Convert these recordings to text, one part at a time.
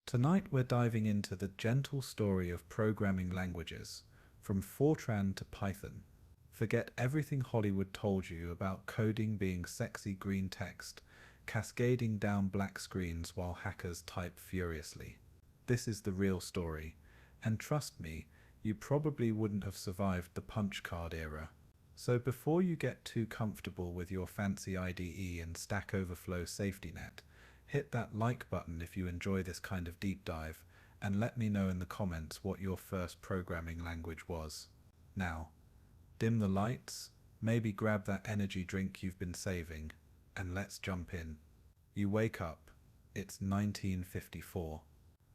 Tonight we're diving into the gentle story of programming languages, from FORTRAN to Python. Forget everything Hollywood told you about coding being sexy green text, cascading down black screens while hackers type furiously. This is the real story, and trust me, you probably wouldn't have survived the punch card era. So before you get too comfortable with your fancy IDE and Stack Overflow safety net, hit that like button if you enjoy this kind of deep dive, and let me know in the comments what your first programming language was. Now, dim the lights, maybe grab that energy drink you've been saving, and let's jump in. You wake up, it's 1954.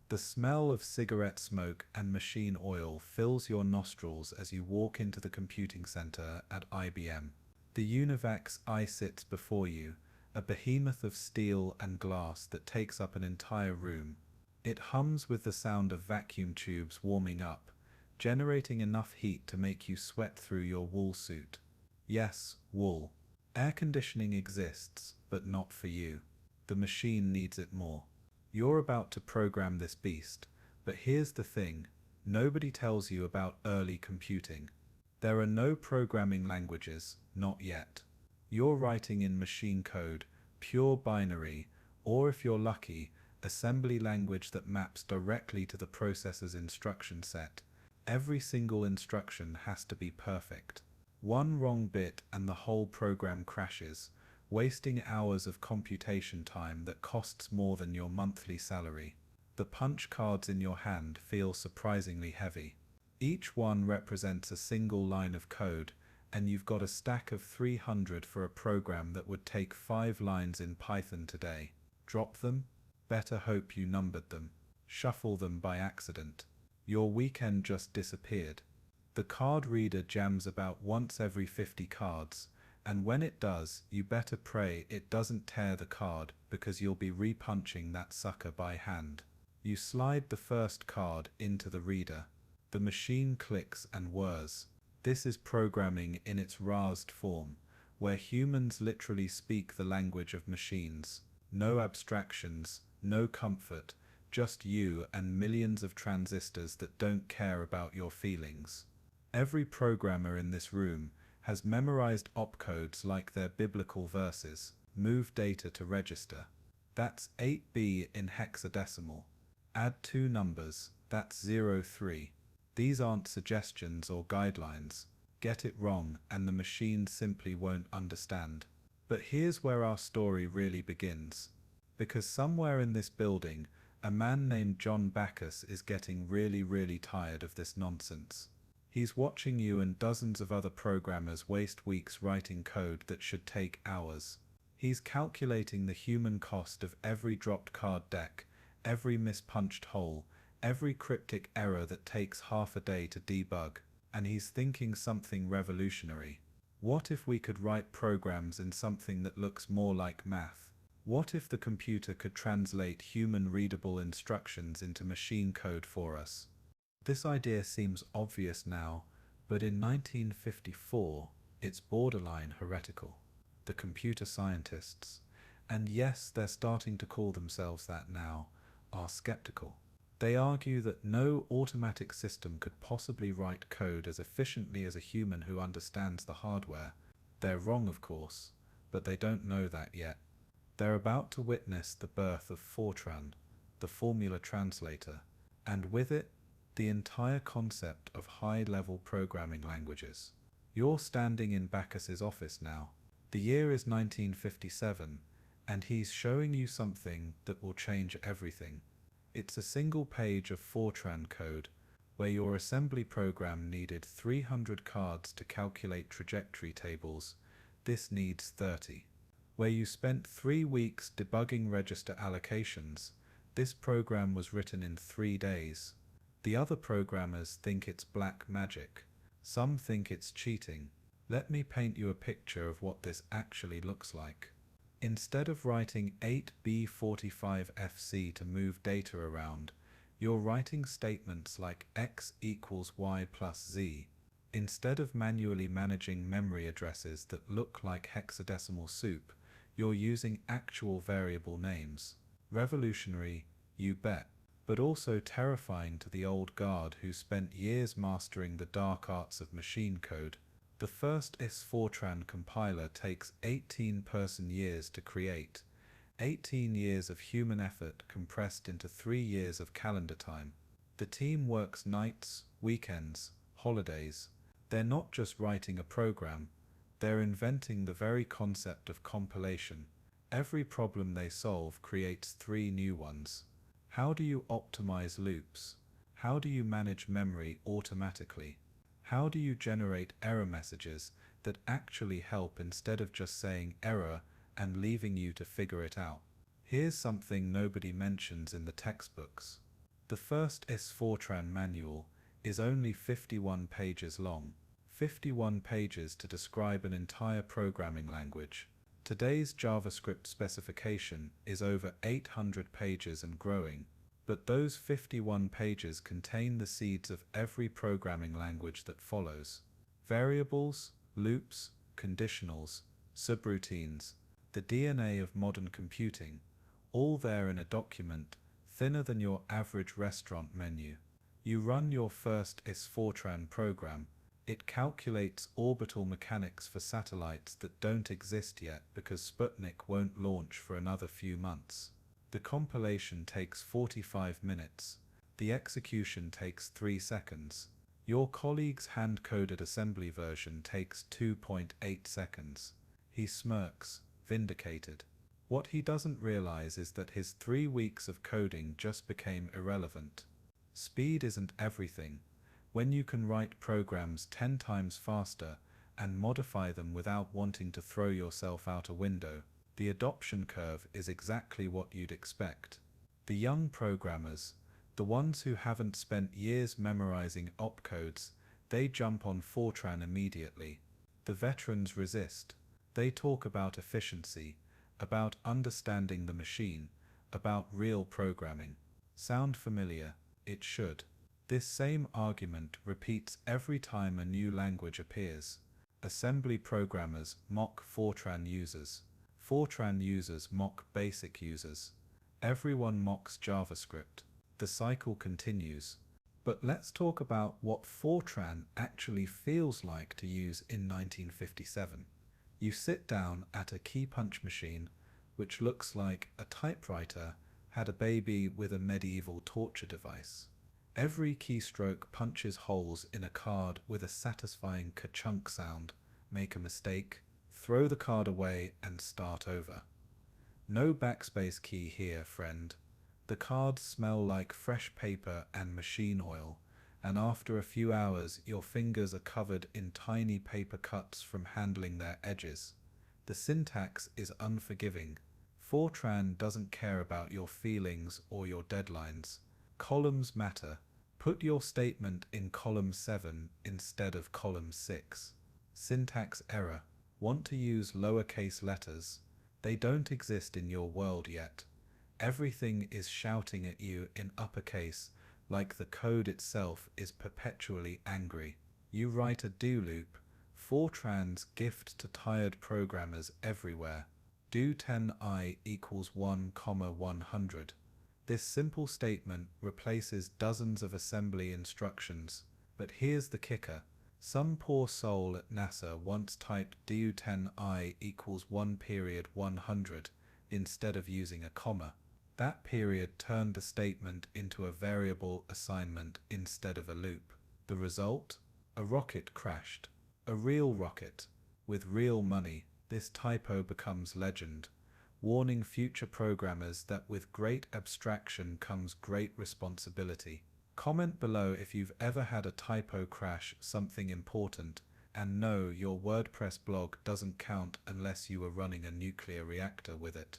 The smell of cigarette smoke and machine oil fills your nostrils as you walk into the computing center at IBM. The UNIVAC I sits before you, a behemoth of steel and glass that takes up an entire room. It hums with the sound of vacuum tubes warming up, generating enough heat to make you sweat through your wool suit. Yes, wool. Air conditioning exists, but not for you. The machine needs it more. You're about to program this beast, but here's the thing, nobody tells you about early computing. There are no programming languages, not yet. You're writing in machine code, pure binary, or if you're lucky, assembly language that maps directly to the processor's instruction set. Every single instruction has to be perfect. One wrong bit and the whole program crashes, wasting hours of computation time that costs more than your monthly salary. The punch cards in your hand feel surprisingly heavy. Each one represents a single line of code, and you've got a stack of 300 for a program that would take 5 lines in Python today. Drop them? Better hope you numbered them. Shuffle them by accident. Your weekend just disappeared. The card reader jams about once every 50 cards, and when it does, you better pray it doesn't tear the card because you'll be repunching that sucker by hand. You slide the first card into the reader. The machine clicks and whirs. This is programming in its rasped form, where humans literally speak the language of machines. No abstractions, no comfort, just you and millions of transistors that don't care about your feelings. Every programmer in this room has memorized opcodes like they're biblical verses. Move data to register. That's 8B in hexadecimal. Add 2 numbers, that's 03. These aren't suggestions or guidelines. Get it wrong and the machine simply won't understand. But here's where our story really begins. Because somewhere in this building, a man named John Backus is getting really tired of this nonsense. He's watching you and dozens of other programmers waste weeks writing code that should take hours. He's calculating the human cost of every dropped card deck, every mispunched hole, every cryptic error that takes half a day to debug, and he's thinking something revolutionary. What if we could write programs in something that looks more like math? What if the computer could translate human-readable instructions into machine code for us? This idea seems obvious now, but in 1954, it's borderline heretical. The computer scientists, and yes, they're starting to call themselves that now, are skeptical. They argue that no automatic system could possibly write code as efficiently as a human who understands the hardware. They're wrong, of course, but they don't know that yet. They're about to witness the birth of FORTRAN, the formula translator, and with it, the entire concept of high-level programming languages. You're standing in Backus's office now. The year is 1957, and he's showing you something that will change everything. It's a single page of FORTRAN code, where your assembly program needed 300 cards to calculate trajectory tables. This needs 30. Where you spent 3 weeks debugging register allocations, this program was written in 3 days. The other programmers think it's black magic. Some think it's cheating. Let me paint you a picture of what this actually looks like. Instead of writing 8B45FC to move data around, you're writing statements like x equals y plus z. Instead of manually managing memory addresses that look like hexadecimal soup, you're using actual variable names. Revolutionary, you bet. but also terrifying to the old guard who spent years mastering the dark arts of machine code. The first FORTRAN compiler takes 18 person years to create, 18 years of human effort compressed into 3 years of calendar time. The team works nights, weekends, holidays. They're not just writing a program, they're inventing the very concept of compilation. Every problem they solve creates 3 new ones. How do you optimize loops? How do you manage memory automatically? How do you generate error messages that actually help instead of just saying error and leaving you to figure it out? Here's something nobody mentions in the textbooks. The first FORTRAN manual is only 51 pages long. 51 pages to describe an entire programming language. Today's JavaScript specification is over 800 pages and growing, but those 51 pages contain the seeds of every programming language that follows. Variables, loops, conditionals, subroutines, the DNA of modern computing, all there in a document thinner than your average restaurant menu. You run your first FORTRAN program. It calculates orbital mechanics for satellites that don't exist yet because Sputnik won't launch for another few months. The compilation takes 45 minutes. The execution takes 3 seconds. Your colleague's hand-coded assembly version takes 2.8 seconds. He smirks, vindicated. What he doesn't realize is that his 3 weeks of coding just became irrelevant. Speed isn't everything. When you can write programs 10 times faster and modify them without wanting to throw yourself out a window, the adoption curve is exactly what you'd expect. The young programmers, the ones who haven't spent years memorizing opcodes, they jump on FORTRAN immediately. The veterans resist. They talk about efficiency, about understanding the machine, about real programming. Sound familiar? It should. This same argument repeats every time a new language appears. Assembly programmers mock FORTRAN users. FORTRAN users mock BASIC users. Everyone mocks JavaScript. The cycle continues. But let's talk about what FORTRAN actually feels like to use in 1957. You sit down at a key punch machine, which looks like a typewriter had a baby with a medieval torture device. Every keystroke punches holes in a card with a satisfying ka-chunk sound. Make a mistake, throw the card away and start over. No backspace key here, friend. The cards smell like fresh paper and machine oil, and after a few hours your fingers are covered in tiny paper cuts from handling their edges. The syntax is unforgiving. FORTRAN doesn't care about your feelings or your deadlines. Columns matter. Put your statement in column 7 instead of column 6. Syntax error. Want to use lowercase letters? They don't exist in your world yet. Everything is shouting at you in uppercase, like the code itself is perpetually angry. You write a do loop. FORTRAN's gift to tired programmers everywhere. Do 10I equals 1, 100. This simple statement replaces dozens of assembly instructions. But here's the kicker. Some poor soul at NASA once typed do 10I equals 1 period 100 instead of using a comma. That period turned the statement into a variable assignment instead of a loop. The result? A rocket crashed. A real rocket. With real money. This typo becomes legend, warning future programmers that with great abstraction comes great responsibility. Comment below if you've ever had a typo crash something important, and no, your WordPress blog doesn't count unless you were running a nuclear reactor with it.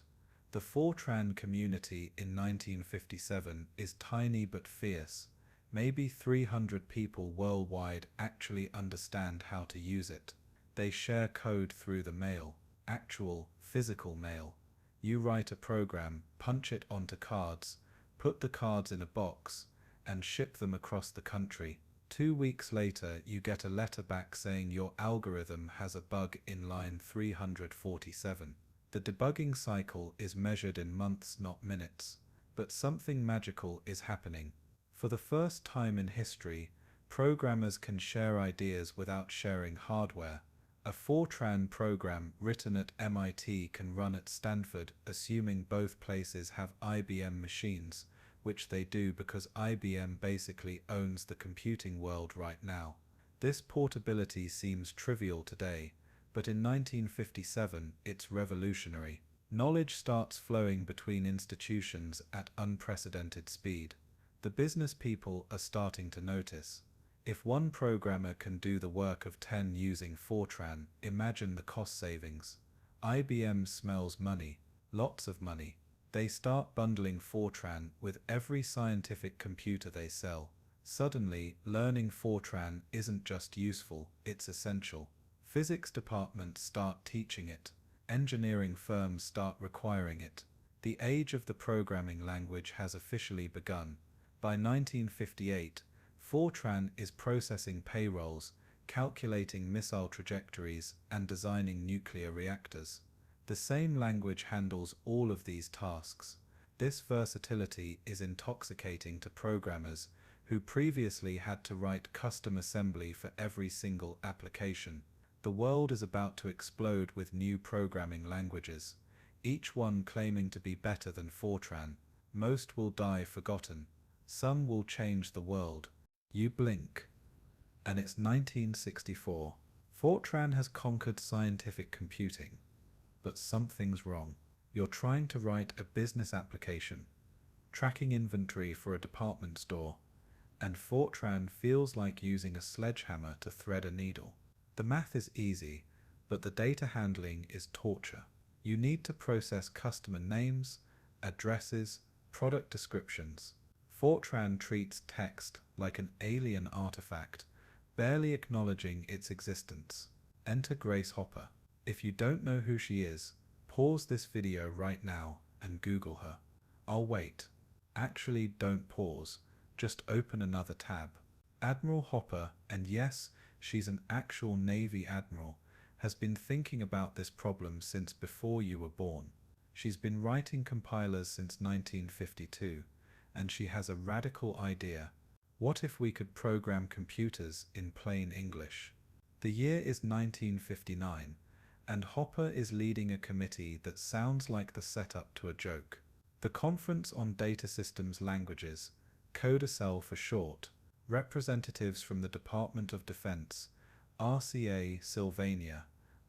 The FORTRAN community in 1957 is tiny but fierce. Maybe 300 people worldwide actually understand how to use it. They share code through the mail, actual, physical mail. You write a program, punch it onto cards, put the cards in a box, and ship them across the country. 2 weeks later, you get a letter back saying your algorithm has a bug in line 347. The debugging cycle is measured in months, not minutes. But something magical is happening. For the first time in history, programmers can share ideas without sharing hardware. A FORTRAN program written at MIT can run at Stanford, assuming both places have IBM machines, which they do because IBM basically owns the computing world right now. This portability seems trivial today, but in 1957 it's revolutionary. Knowledge starts flowing between institutions at unprecedented speed. The business people are starting to notice. If one programmer can do the work of 10 using FORTRAN, imagine the cost savings. IBM smells money, lots of money. They start bundling FORTRAN with every scientific computer they sell. Suddenly, learning FORTRAN isn't just useful, it's essential. Physics departments start teaching it. Engineering firms start requiring it. The age of the programming language has officially begun. By 1958, FORTRAN is processing payrolls, calculating missile trajectories, and designing nuclear reactors. The same language handles all of these tasks. This versatility is intoxicating to programmers who previously had to write custom assembly for every single application. The world is about to explode with new programming languages, each one claiming to be better than FORTRAN. Most will die forgotten. Some will change the world. You blink, and it's 1964. FORTRAN has conquered scientific computing. But something's wrong. You're trying to write a business application, tracking inventory for a department store, and FORTRAN feels like using a sledgehammer to thread a needle. The math is easy, but the data handling is torture. You need to process customer names, addresses, product descriptions. FORTRAN treats text like an alien artifact, barely acknowledging its existence. Enter Grace Hopper. If you don't know who she is, pause this video right now and Google her. I'll wait. Actually, don't pause. Just open another tab. Admiral Hopper, and yes, she's an actual Navy admiral, has been thinking about this problem since before you were born. She's been writing compilers since 1952, and she has a radical idea. What if we could program computers in plain English? The year is 1959, and Hopper is leading a committee that sounds like the setup to a joke. The Conference on Data Systems Languages, CODASL for short, representatives from the Department of Defense, RCA Sylvania,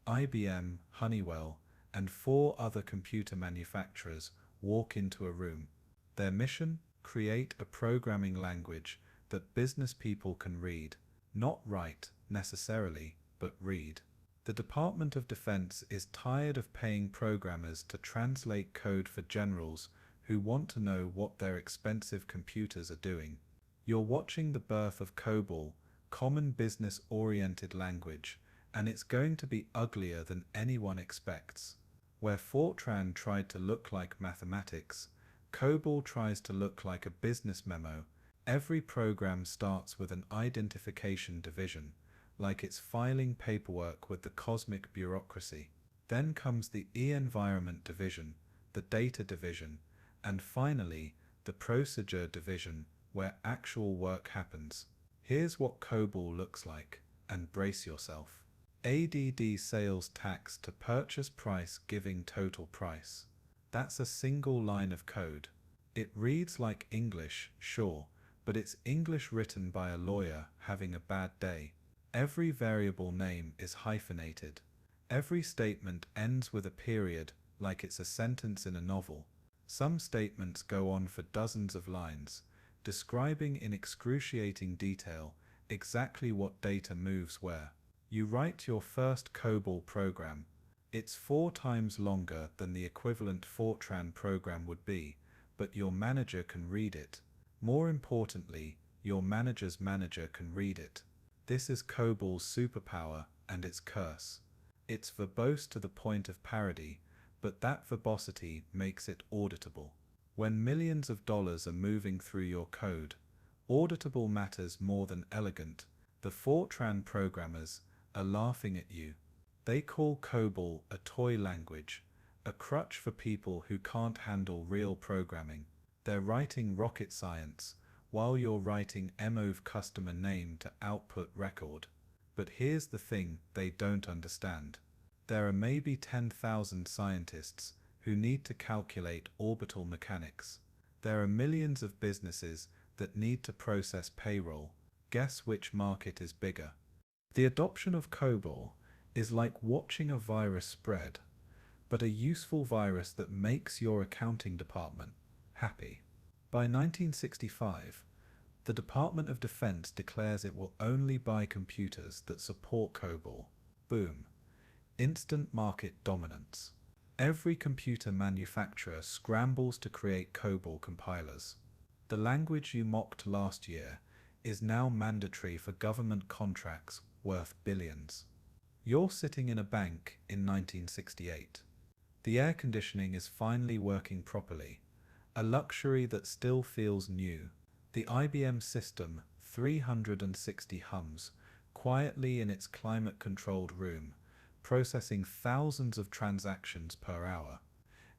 IBM, Honeywell, and 4 other computer manufacturers walk into a room. Their mission? Create a programming language that business people can read. Not write, necessarily, but read. The Department of Defense is tired of paying programmers to translate code for generals who want to know what their expensive computers are doing. You're watching the birth of COBOL, Common Business-Oriented Language, and it's going to be uglier than anyone expects. Where FORTRAN tried to look like mathematics, COBOL tries to look like a business memo. Every program starts with an identification division, like it's filing paperwork with the cosmic bureaucracy. Then comes the environment division, the data division, and finally, the procedure division, where actual work happens. Here's what COBOL looks like, and brace yourself. ADD sales tax to purchase price giving total price. That's a single line of code. It reads like English, sure, but it's English written by a lawyer having a bad day. Every variable name is hyphenated. Every statement ends with a period, like it's a sentence in a novel. Some statements go on for dozens of lines, describing in excruciating detail exactly what data moves where. You write your first COBOL program. It's 4 times longer than the equivalent FORTRAN program would be, but your manager can read it. More importantly, your manager's manager can read it. This is COBOL's superpower and its curse. It's verbose to the point of parody, but that verbosity makes it auditable. When millions of dollars are moving through your code, auditable matters more than elegant. The FORTRAN programmers are laughing at you. They call COBOL a toy language, a crutch for people who can't handle real programming. They're writing rocket science while you're writing mov customer name to output record. But here's the thing they don't understand. There are maybe 10,000 scientists who need to calculate orbital mechanics. There are millions of businesses that need to process payroll. Guess which market is bigger? The adoption of COBOL is like watching a virus spread, but a useful virus that makes your accounting department happy. By 1965, the Department of Defense declares it will only buy computers that support COBOL. Boom. Instant market dominance. Every computer manufacturer scrambles to create COBOL compilers. The language you mocked last year is now mandatory for government contracts worth billions. You're sitting in a bank in 1968. The air conditioning is finally working properly, a luxury that still feels new. The IBM System 360 hums quietly in its climate-controlled room, processing thousands of transactions per hour.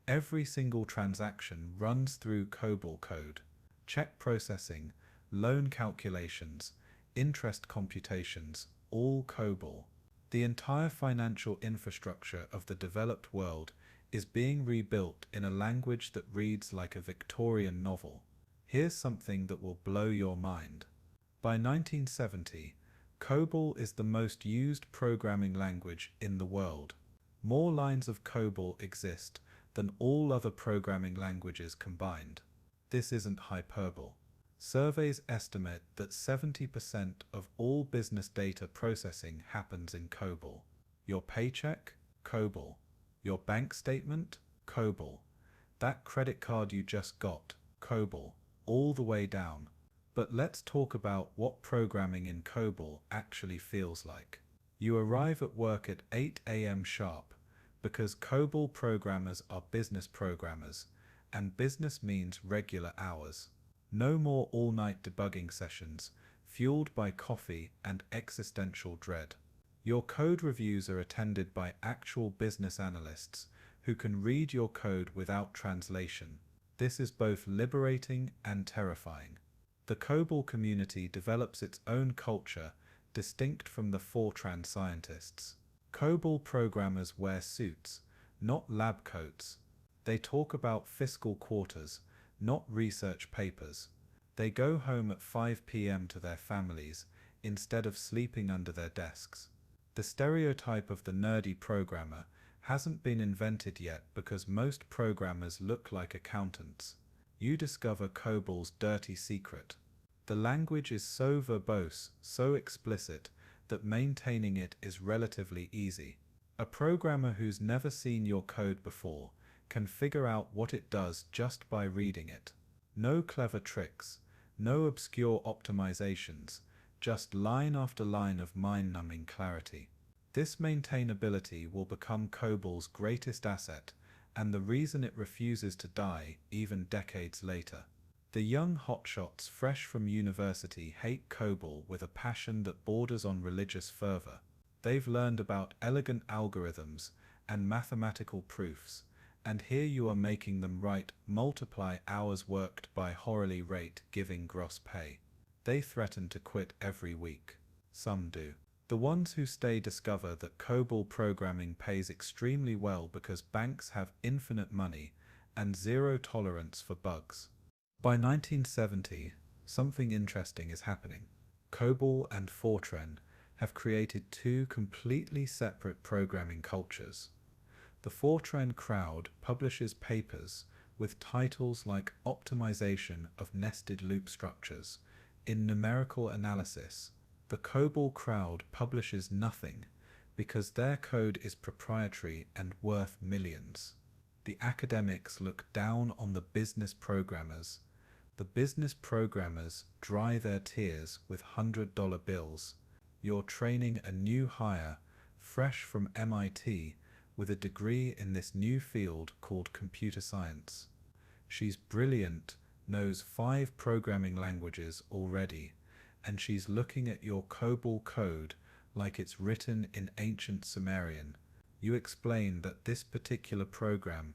Every single transaction runs through COBOL code. Check processing, loan calculations, interest computations, all COBOL. The entire financial infrastructure of the developed world is being rebuilt in a language that reads like a Victorian novel. Here's something that will blow your mind. By 1970, COBOL is the most used programming language in the world. More lines of COBOL exist than all other programming languages combined. This isn't hyperbole. Surveys estimate that 70% of all business data processing happens in COBOL. Your paycheck? COBOL. Your bank statement? COBOL. That credit card you just got? COBOL. All the way down. But let's talk about what programming in COBOL actually feels like. You arrive at work at 8 a.m. sharp, because COBOL programmers are business programmers, and business means regular hours. No more all-night debugging sessions, fueled by coffee and existential dread. Your code reviews are attended by actual business analysts who can read your code without translation. This is both liberating and terrifying. The COBOL community develops its own culture distinct from the FORTRAN scientists. COBOL programmers wear suits, not lab coats. They talk about fiscal quarters, not research papers. They go home at 5 p.m. to their families instead of sleeping under their desks. The stereotype of the nerdy programmer hasn't been invented yet because most programmers look like accountants. You discover COBOL's dirty secret. The language is so verbose, so explicit, that maintaining it is relatively easy. A programmer who's never seen your code before can figure out what it does just by reading it. No clever tricks, no obscure optimizations, just line after line of mind-numbing clarity. This maintainability will become COBOL's greatest asset and the reason it refuses to die even decades later. The young hotshots fresh from university hate COBOL with a passion that borders on religious fervor. They've learned about elegant algorithms and mathematical proofs, and here you are making them write multiply hours worked by hourly rate giving gross pay. They threaten to quit every week. Some do. The ones who stay discover that COBOL programming pays extremely well because banks have infinite money and zero tolerance for bugs. By 1970, something interesting is happening. COBOL and FORTRAN have created two completely separate programming cultures. The FORTRAN crowd publishes papers with titles like Optimization of Nested Loop Structures in Numerical Analysis. The COBOL crowd publishes nothing because their code is proprietary and worth millions. The academics look down on the business programmers. The business programmers dry their tears with $100 bills. You're training a new hire, fresh from MIT, with a degree in this new field called computer science. She's brilliant, knows 5 programming languages already, and she's looking at your COBOL code like it's written in ancient Sumerian. You explain that this particular program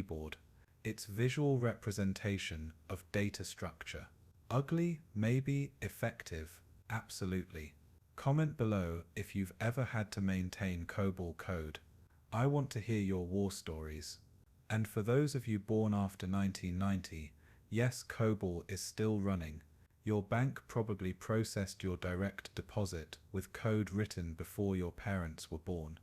keyboard. Its visual representation of data structure. Ugly, maybe. Effective, absolutely. Comment below if you've ever had to maintain COBOL code. I want to hear your war stories. And for those of you born after 1990, yes, COBOL is still running. Your bank probably processed your direct deposit with code written before your parents were born.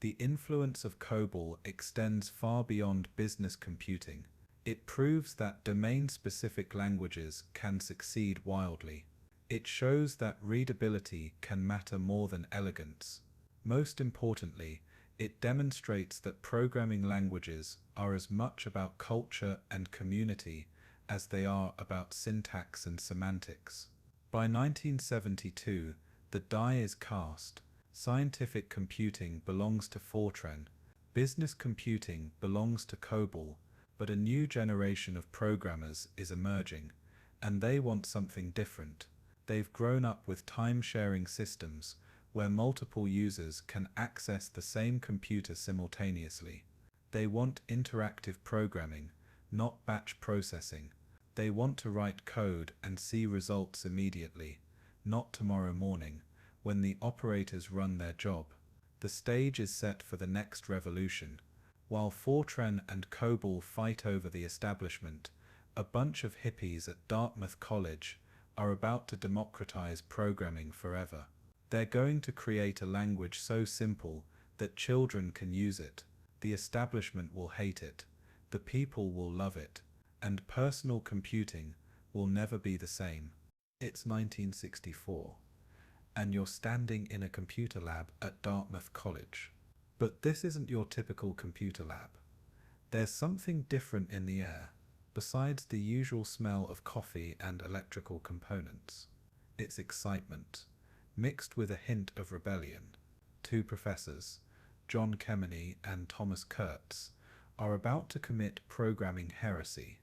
The influence of COBOL extends far beyond business computing. It proves that domain-specific languages can succeed wildly. It shows that readability can matter more than elegance. Most importantly, it demonstrates that programming languages are as much about culture and community as they are about syntax and semantics. By 1972, the die is cast. Scientific computing belongs to FORTRAN, business computing belongs to COBOL, but a new generation of programmers is emerging, and they want something different. They've grown up with time-sharing systems where multiple users can access the same computer simultaneously. They want interactive programming, not batch processing. They want to write code and see results immediately, not tomorrow morning, when the operators run their job. The stage is set for the next revolution. While FORTRAN and COBOL fight over the establishment, a bunch of hippies at Dartmouth College are about to democratize programming forever. They're going to create a language so simple that children can use it. The establishment will hate it. The people will love it. And personal computing will never be the same. It's 1964, and you're standing in a computer lab at Dartmouth College. But this isn't your typical computer lab. There's something different in the air, besides the usual smell of coffee and electrical components. It's excitement, mixed with a hint of rebellion. Two professors, John Kemeny and Thomas Kurtz, are about to commit programming heresy.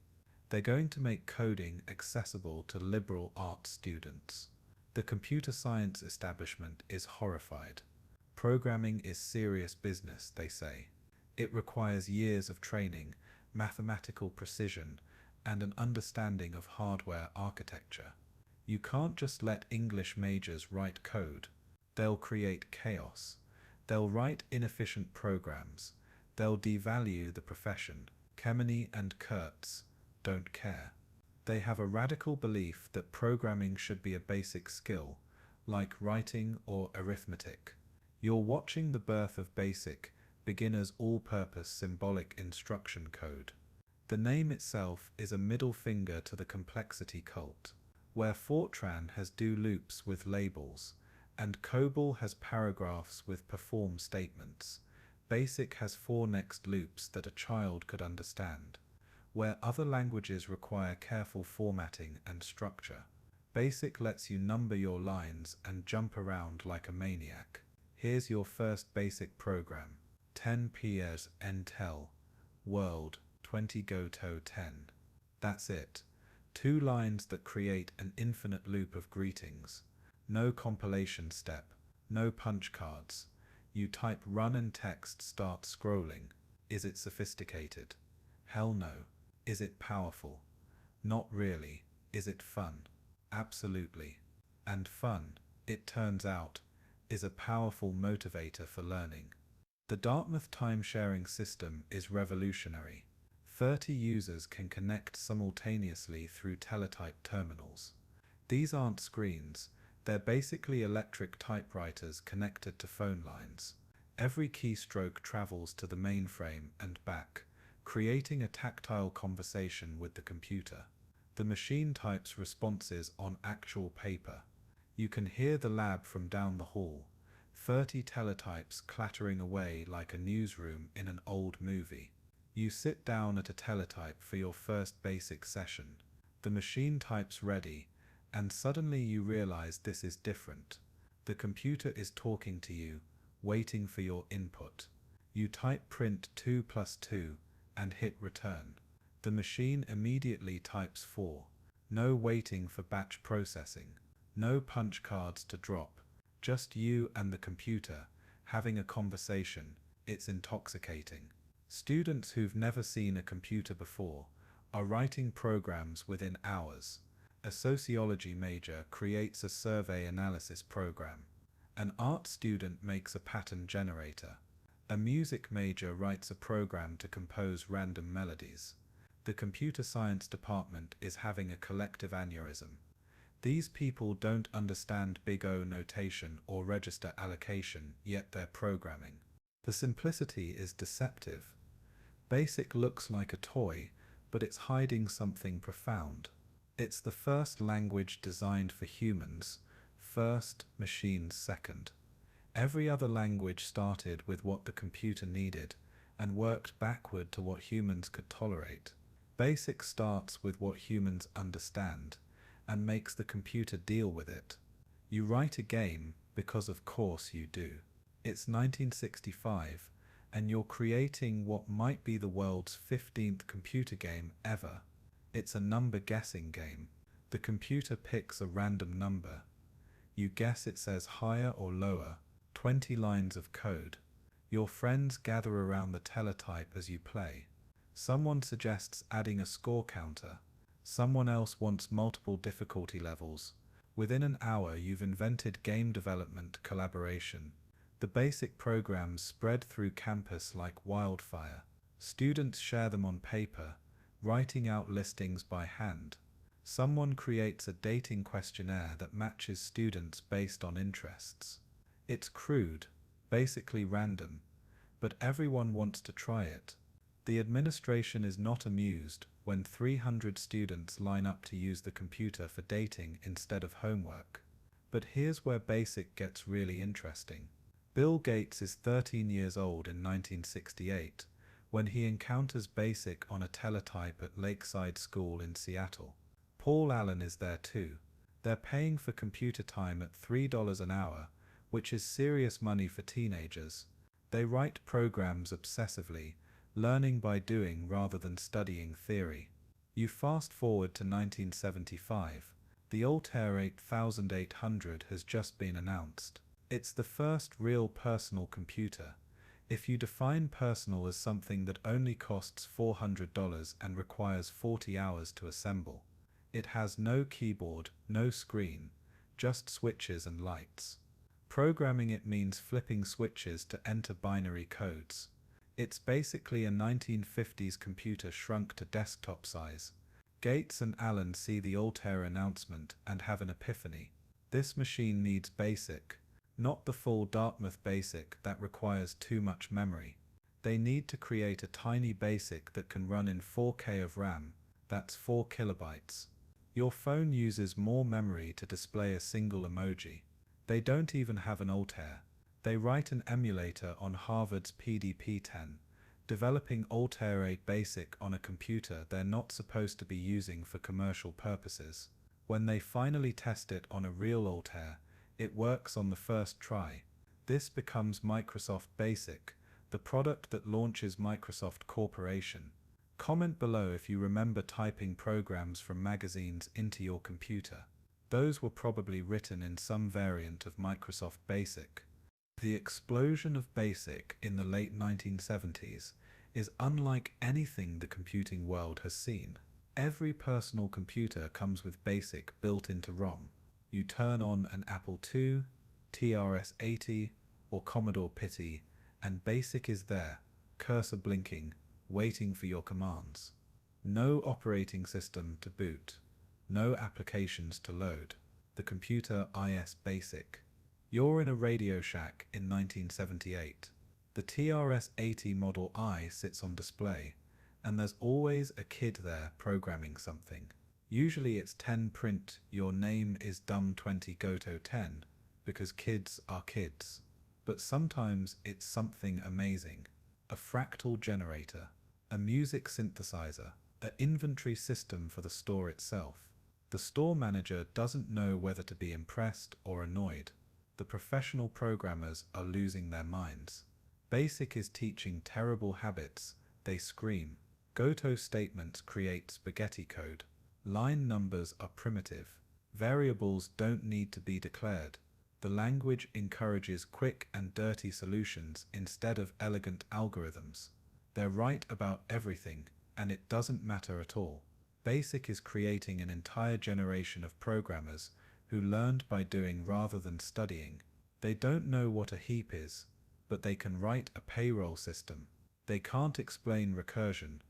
They're going to make coding accessible to liberal arts students. The computer science establishment is horrified. Programming is serious business, they say. It requires years of training, mathematical precision, and an understanding of hardware architecture. You can't just let English majors write code. They'll create chaos. They'll write inefficient programs. They'll devalue the profession. Kemeny and Kurtz don't care. They have a radical belief that programming should be a basic skill, like writing or arithmetic. You're watching the birth of BASIC, beginner's all-purpose symbolic instruction code. The name itself is a middle finger to the complexity cult, where FORTRAN has do loops with labels, and COBOL has paragraphs with perform statements. BASIC has 4 next loops that a child could understand. Where other languages require careful formatting and structure, BASIC lets you number your lines and jump around like a maniac. Here's your first BASIC program. 10 PS Entel, world, 20 Goto 10. That's it. 2 lines that create an infinite loop of greetings. No compilation step, no punch cards. You type run and text starts scrolling. Is it sophisticated? Hell no. Is it powerful? Not really. Is it fun? Absolutely. And fun, it turns out, is a powerful motivator for learning. The Dartmouth time-sharing system is revolutionary. 30 users can connect simultaneously through teletype terminals. These aren't screens, they're basically electric typewriters connected to phone lines. Every keystroke travels to the mainframe and back, creating a tactile conversation with the computer. The machine types responses on actual paper. You can hear the lab from down the hall, 30 teletypes clattering away like a newsroom in an old movie. You sit down at a teletype for your first basic session. The machine types ready, and suddenly you realize this is different. The computer is talking to you, waiting for your input. You type print 2 + 2 and hit return. The machine immediately types 4. No waiting for batch processing. No punch cards to drop. Just you and the computer, having a conversation. It's intoxicating. Students who've never seen a computer before are writing programs within hours. A sociology major creates a survey analysis program. An art student makes a pattern generator. A music major writes a program to compose random melodies. The computer science department is having a collective aneurysm. These people don't understand Big O notation or register allocation, yet they're programming. The simplicity is deceptive. BASIC looks like a toy, but it's hiding something profound. It's the first language designed for humans, first, machines second. Every other language started with what the computer needed and worked backward to what humans could tolerate. BASIC starts with what humans understand and makes the computer deal with it. You write a game because of course you do. It's 1965 and you're creating what might be the world's 15th computer game ever. It's a number guessing game. The computer picks a random number. You guess it says higher or lower, 20 lines of code. Your friends gather around the teletype as you play. Someone suggests adding a score counter. Someone else wants multiple difficulty levels. Within an hour you've invented game development collaboration. The BASIC programs spread through campus like wildfire. Students share them on paper, writing out listings by hand. Someone creates a dating questionnaire that matches students based on interests. It's crude, basically random, but everyone wants to try it. The administration is not amused when 300 students line up to use the computer for dating instead of homework. But here's where BASIC gets really interesting. Bill Gates is 13 years old in 1968 when he encounters BASIC on a teletype at Lakeside School in Seattle. Paul Allen is there too. They're paying for computer time at $3 an hour, which is serious money for teenagers. They write programs obsessively, learning by doing rather than studying theory. You fast forward to 1975. The Altair 8800 has just been announced. It's the first real personal computer. If you define personal as something that only costs $400 and requires 40 hours to assemble. It has no keyboard, no screen, just switches and lights. Programming it means flipping switches to enter binary codes. It's basically a 1950s computer shrunk to desktop size. Gates and Allen see the Altair announcement and have an epiphany. This machine needs BASIC, not the full Dartmouth BASIC that requires too much memory. They need to create a tiny BASIC that can run in 4K of RAM, that's 4 kilobytes. Your phone uses more memory to display a single emoji. They don't even have an Altair. They write an emulator on Harvard's PDP-10, developing Altair 8 BASIC on a computer they're not supposed to be using for commercial purposes. When they finally test it on a real Altair, it works on the first try. This becomes Microsoft BASIC, the product that launches Microsoft Corporation. Comment below if you remember typing programs from magazines into your computer. Those were probably written in some variant of Microsoft BASIC. The explosion of BASIC in the late 1970s is unlike anything the computing world has seen. Every personal computer comes with BASIC built into ROM. You turn on an Apple II, TRS-80, or Commodore PITY, and BASIC is there, cursor blinking, waiting for your commands. No operating system to boot. No applications to load. The computer is BASIC. You're in a Radio Shack in 1978. The TRS-80 Model I sits on display, and there's always a kid there programming something. Usually it's 10 print your name is Dumb20 Goto 10, because kids are kids. But sometimes it's something amazing. A fractal generator, a music synthesizer, an inventory system for the store itself. The store manager doesn't know whether to be impressed or annoyed. The professional programmers are losing their minds. BASIC is teaching terrible habits. They scream. Goto statements create spaghetti code. Line numbers are primitive. Variables don't need to be declared. The language encourages quick and dirty solutions instead of elegant algorithms. They're right about everything, and it doesn't matter at all. BASIC is creating an entire generation of programmers who learned by doing rather than studying. They don't know what a heap is, but they can write a payroll system. They can't explain recursion,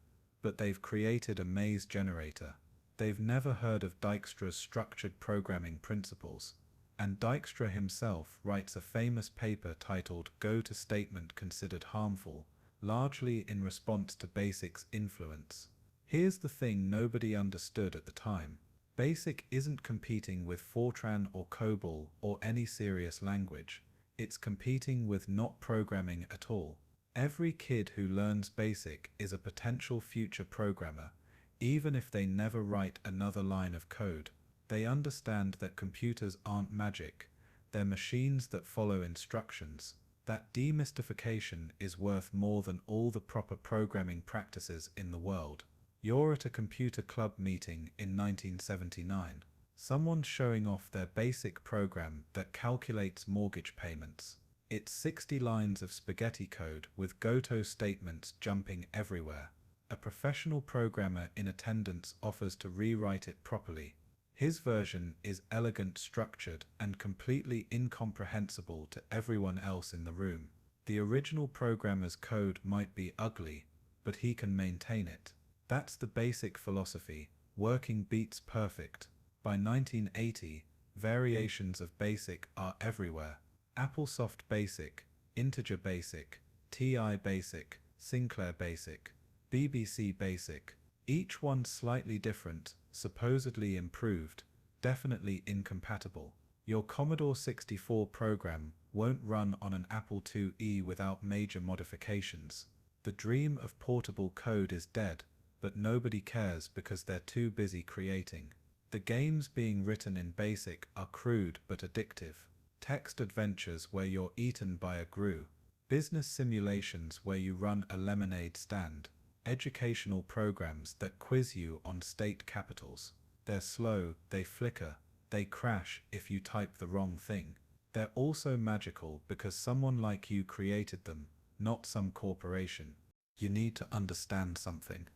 but they've created a maze generator. They've never heard of Dijkstra's structured programming principles, and Dijkstra himself writes a famous paper titled "Go to Statement Considered Harmful," largely in response to BASIC's influence. Here's the thing nobody understood at the time. BASIC isn't competing with FORTRAN or COBOL or any serious language. It's competing with not programming at all. Every kid who learns BASIC is a potential future programmer, even if they never write another line of code. They understand that computers aren't magic. They're machines that follow instructions. That demystification is worth more than all the proper programming practices in the world. You're at a computer club meeting in 1979. Someone's showing off their BASIC program that calculates mortgage payments. It's 60 lines of spaghetti code with Goto statements jumping everywhere. A professional programmer in attendance offers to rewrite it properly. His version is elegant, structured, and completely incomprehensible to everyone else in the room. The original programmer's code might be ugly, but he can maintain it. That's the BASIC philosophy. Working beats perfect. By 1980, variations of BASIC are everywhere. AppleSoft BASIC, Integer BASIC, TI BASIC, Sinclair BASIC, BBC BASIC. Each one slightly different, supposedly improved, definitely incompatible. Your Commodore 64 program won't run on an Apple IIe without major modifications. The dream of portable code is dead, but nobody cares because they're too busy creating. The games being written in BASIC are crude but addictive. Text adventures where you're eaten by a grue. Business simulations where you run a lemonade stand. Educational programs that quiz you on state capitals. They're slow, they flicker, they crash if you type the wrong thing. They're also magical because someone like you created them, not some corporation. You need to understand something.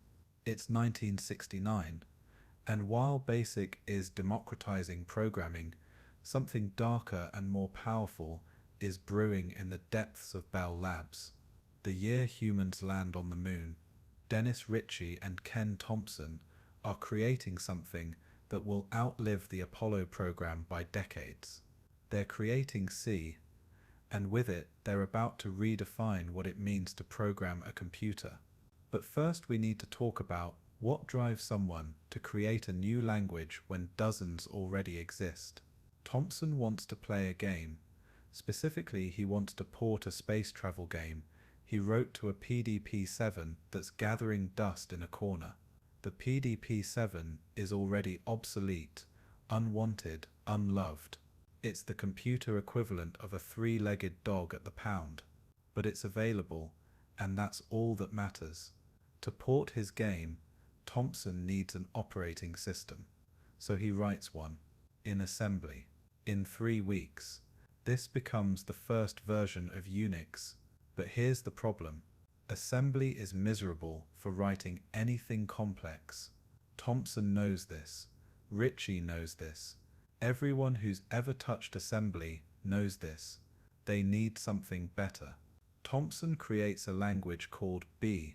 It's 1969, and while BASIC is democratizing programming, something darker and more powerful is brewing in the depths of Bell Labs. The year humans land on the moon, Dennis Ritchie and Ken Thompson are creating something that will outlive the Apollo program by decades. They're creating C, and with it they're about to redefine what it means to program a computer. But first we need to talk about what drives someone to create a new language when dozens already exist. Thompson wants to play a game. Specifically, he wants to port a space travel game he wrote to a PDP-7 that's gathering dust in a corner. The PDP-7 is already obsolete, unwanted, unloved. It's the computer equivalent of a three-legged dog at the pound. But it's available, and that's all that matters. To port his game, Thompson needs an operating system, so he writes one, in assembly. In 3 weeks, this becomes the first version of Unix. But here's the problem. Assembly is miserable for writing anything complex. Thompson knows this. Ritchie knows this. Everyone who's ever touched assembly knows this. They need something better. Thompson creates a language called B,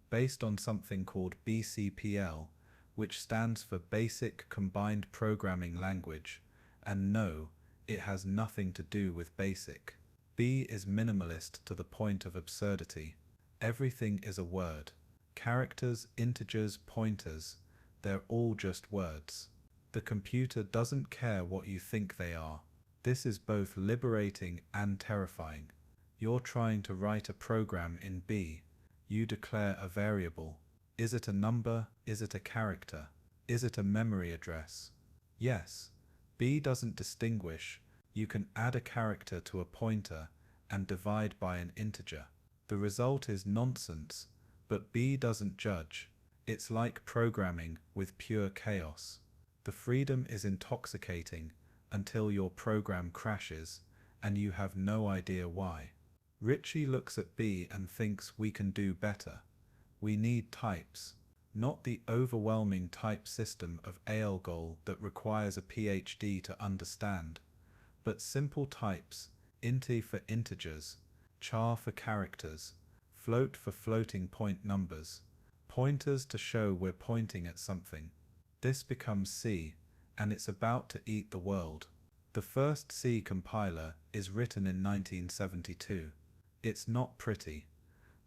based on something called BCPL, which stands for Basic Combined Programming Language, and no, it has nothing to do with basic. B is minimalist to the point of absurdity. Everything is a word. Characters, integers, pointers, they're all just words. The computer doesn't care what you think they are. This is both liberating and terrifying. You're trying to write a program in B. You declare a variable. Is it a number? Is it a character? Is it a memory address? Yes. B doesn't distinguish. You can add a character to a pointer and divide by an integer. The result is nonsense, but B doesn't judge. It's like programming with pure chaos. The freedom is intoxicating until your program crashes and you have no idea why. Ritchie looks at B and thinks we can do better. We need types, not the overwhelming type system of ALGOL that requires a PhD to understand, but simple types, int for integers, char for characters, float for floating point numbers, pointers to show we're pointing at something. This becomes C, and it's about to eat the world. The first C compiler is written in 1972. It's not pretty.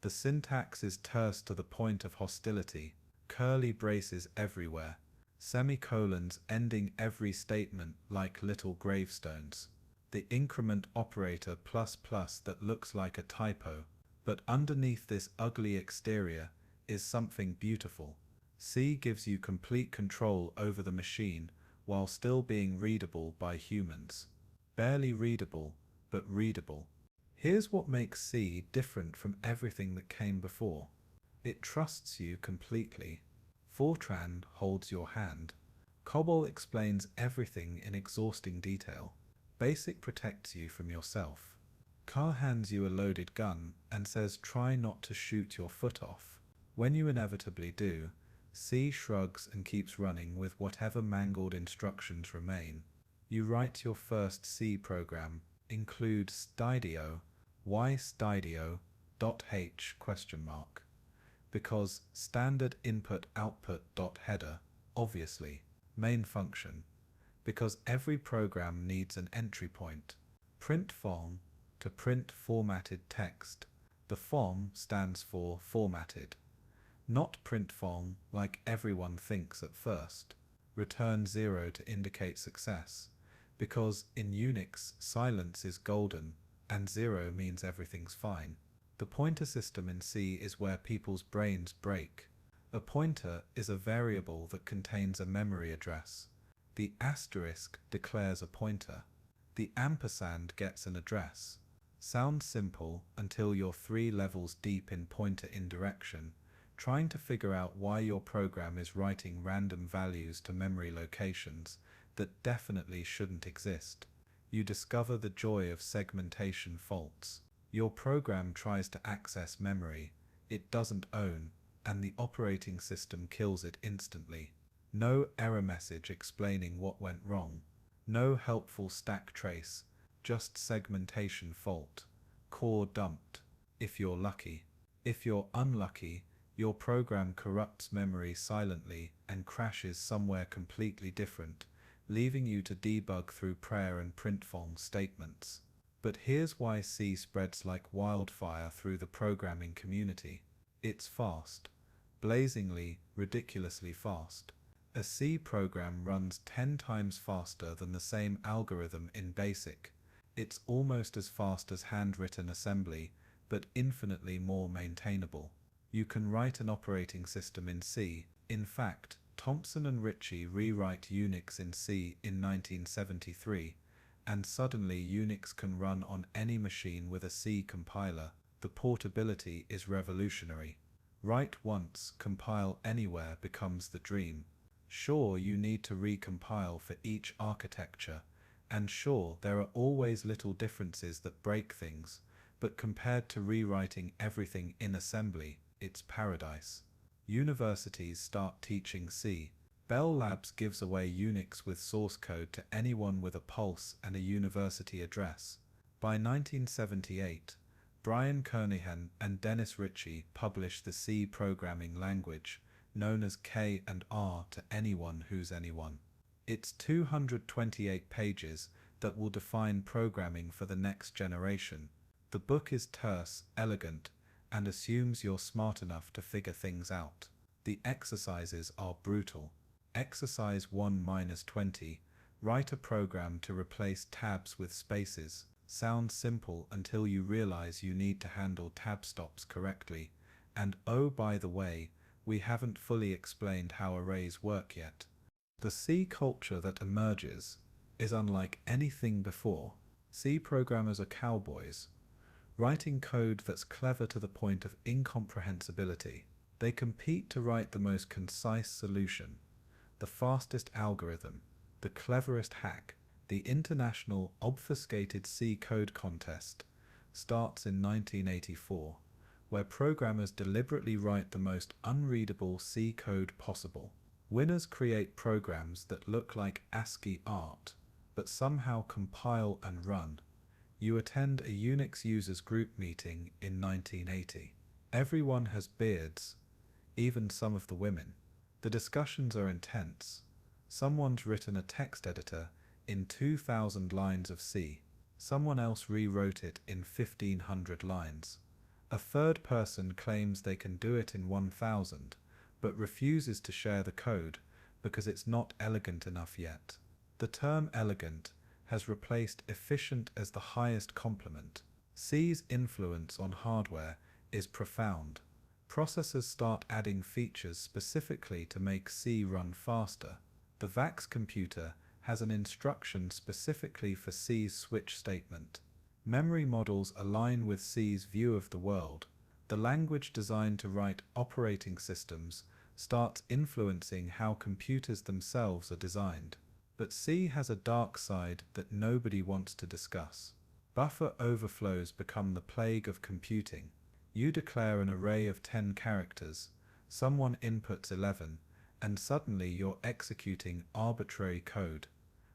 The syntax is terse to the point of hostility, curly braces everywhere, semicolons ending every statement like little gravestones. The increment operator ++ that looks like a typo, but underneath this ugly exterior is something beautiful. C gives you complete control over the machine while still being readable by humans. Barely readable, but readable. Here's what makes C different from everything that came before. It trusts you completely. FORTRAN holds your hand. COBOL explains everything in exhausting detail. BASIC protects you from yourself. Car hands you a loaded gun and says try not to shoot your foot off. When you inevitably do, C shrugs and keeps running with whatever mangled instructions remain. You write your first C program, include stdio, why stdio, .h ? Because standard input output .header, obviously, main function. Because every program needs an entry point. Print form, to print formatted text. The form stands for formatted. Not print form like everyone thinks at first. Return 0 to indicate success. Because in Unix, silence is golden, and 0 means everything's fine. The pointer system in C is where people's brains break. A pointer is a variable that contains a memory address. The asterisk declares a pointer. The ampersand gets an address. Sounds simple until you're 3 levels deep in pointer indirection, trying to figure out why your program is writing random values to memory locations that definitely shouldn't exist. You discover the joy of segmentation faults. Your program tries to access memory it doesn't own, and the operating system kills it instantly. No error message explaining what went wrong. No helpful stack trace, just segmentation fault. Core dumped, if you're lucky. If you're unlucky, your program corrupts memory silently and crashes somewhere completely different, leaving you to debug through prayer and printform statements. But here's why C spreads like wildfire through the programming community. It's fast. Blazingly, ridiculously fast. A C program runs 10 times faster than the same algorithm in BASIC. It's almost as fast as handwritten assembly, but infinitely more maintainable. You can write an operating system in C. In fact, Thompson and Ritchie rewrite Unix in C in 1973, and suddenly Unix can run on any machine with a C compiler. The portability is revolutionary. Write once, compile anywhere becomes the dream. Sure, you need to recompile for each architecture, and sure, there are always little differences that break things, but compared to rewriting everything in assembly, it's paradise. Universities start teaching C. Bell Labs gives away Unix with source code to anyone with a pulse and a university address. By 1978, Brian Kernighan and Dennis Ritchie published the C programming language, known as K and R to anyone who's anyone. It's 228 pages that will define programming for the next generation. The book is terse, elegant, and assumes you're smart enough to figure things out. The exercises are brutal. Exercise 1-20. Write a program to replace tabs with spaces. Sounds simple until you realize you need to handle tab stops correctly. And oh, by the way, we haven't fully explained how arrays work yet. The C culture that emerges is unlike anything before. C programmers are cowboys, writing code that's clever to the point of incomprehensibility. They compete to write the most concise solution, the fastest algorithm, the cleverest hack. The International Obfuscated C Code Contest starts in 1984, where programmers deliberately write the most unreadable C code possible. Winners create programs that look like ASCII art, but somehow compile and run. You attend a Unix users group meeting in 1980. Everyone has beards, even some of the women. The discussions are intense. Someone's written a text editor in 2,000 lines of C. Someone else rewrote it in 1,500 lines. A third person claims they can do it in 1,000, but refuses to share the code because it's not elegant enough yet. The term elegant has replaced efficient as the highest compliment. C's influence on hardware is profound. Processors start adding features specifically to make C run faster. The VAX computer has an instruction specifically for C's switch statement. Memory models align with C's view of the world. The language designed to write operating systems starts influencing how computers themselves are designed. But C has a dark side that nobody wants to discuss. Buffer overflows become the plague of computing. You declare an array of 10 characters, someone inputs 11, and suddenly you're executing arbitrary code.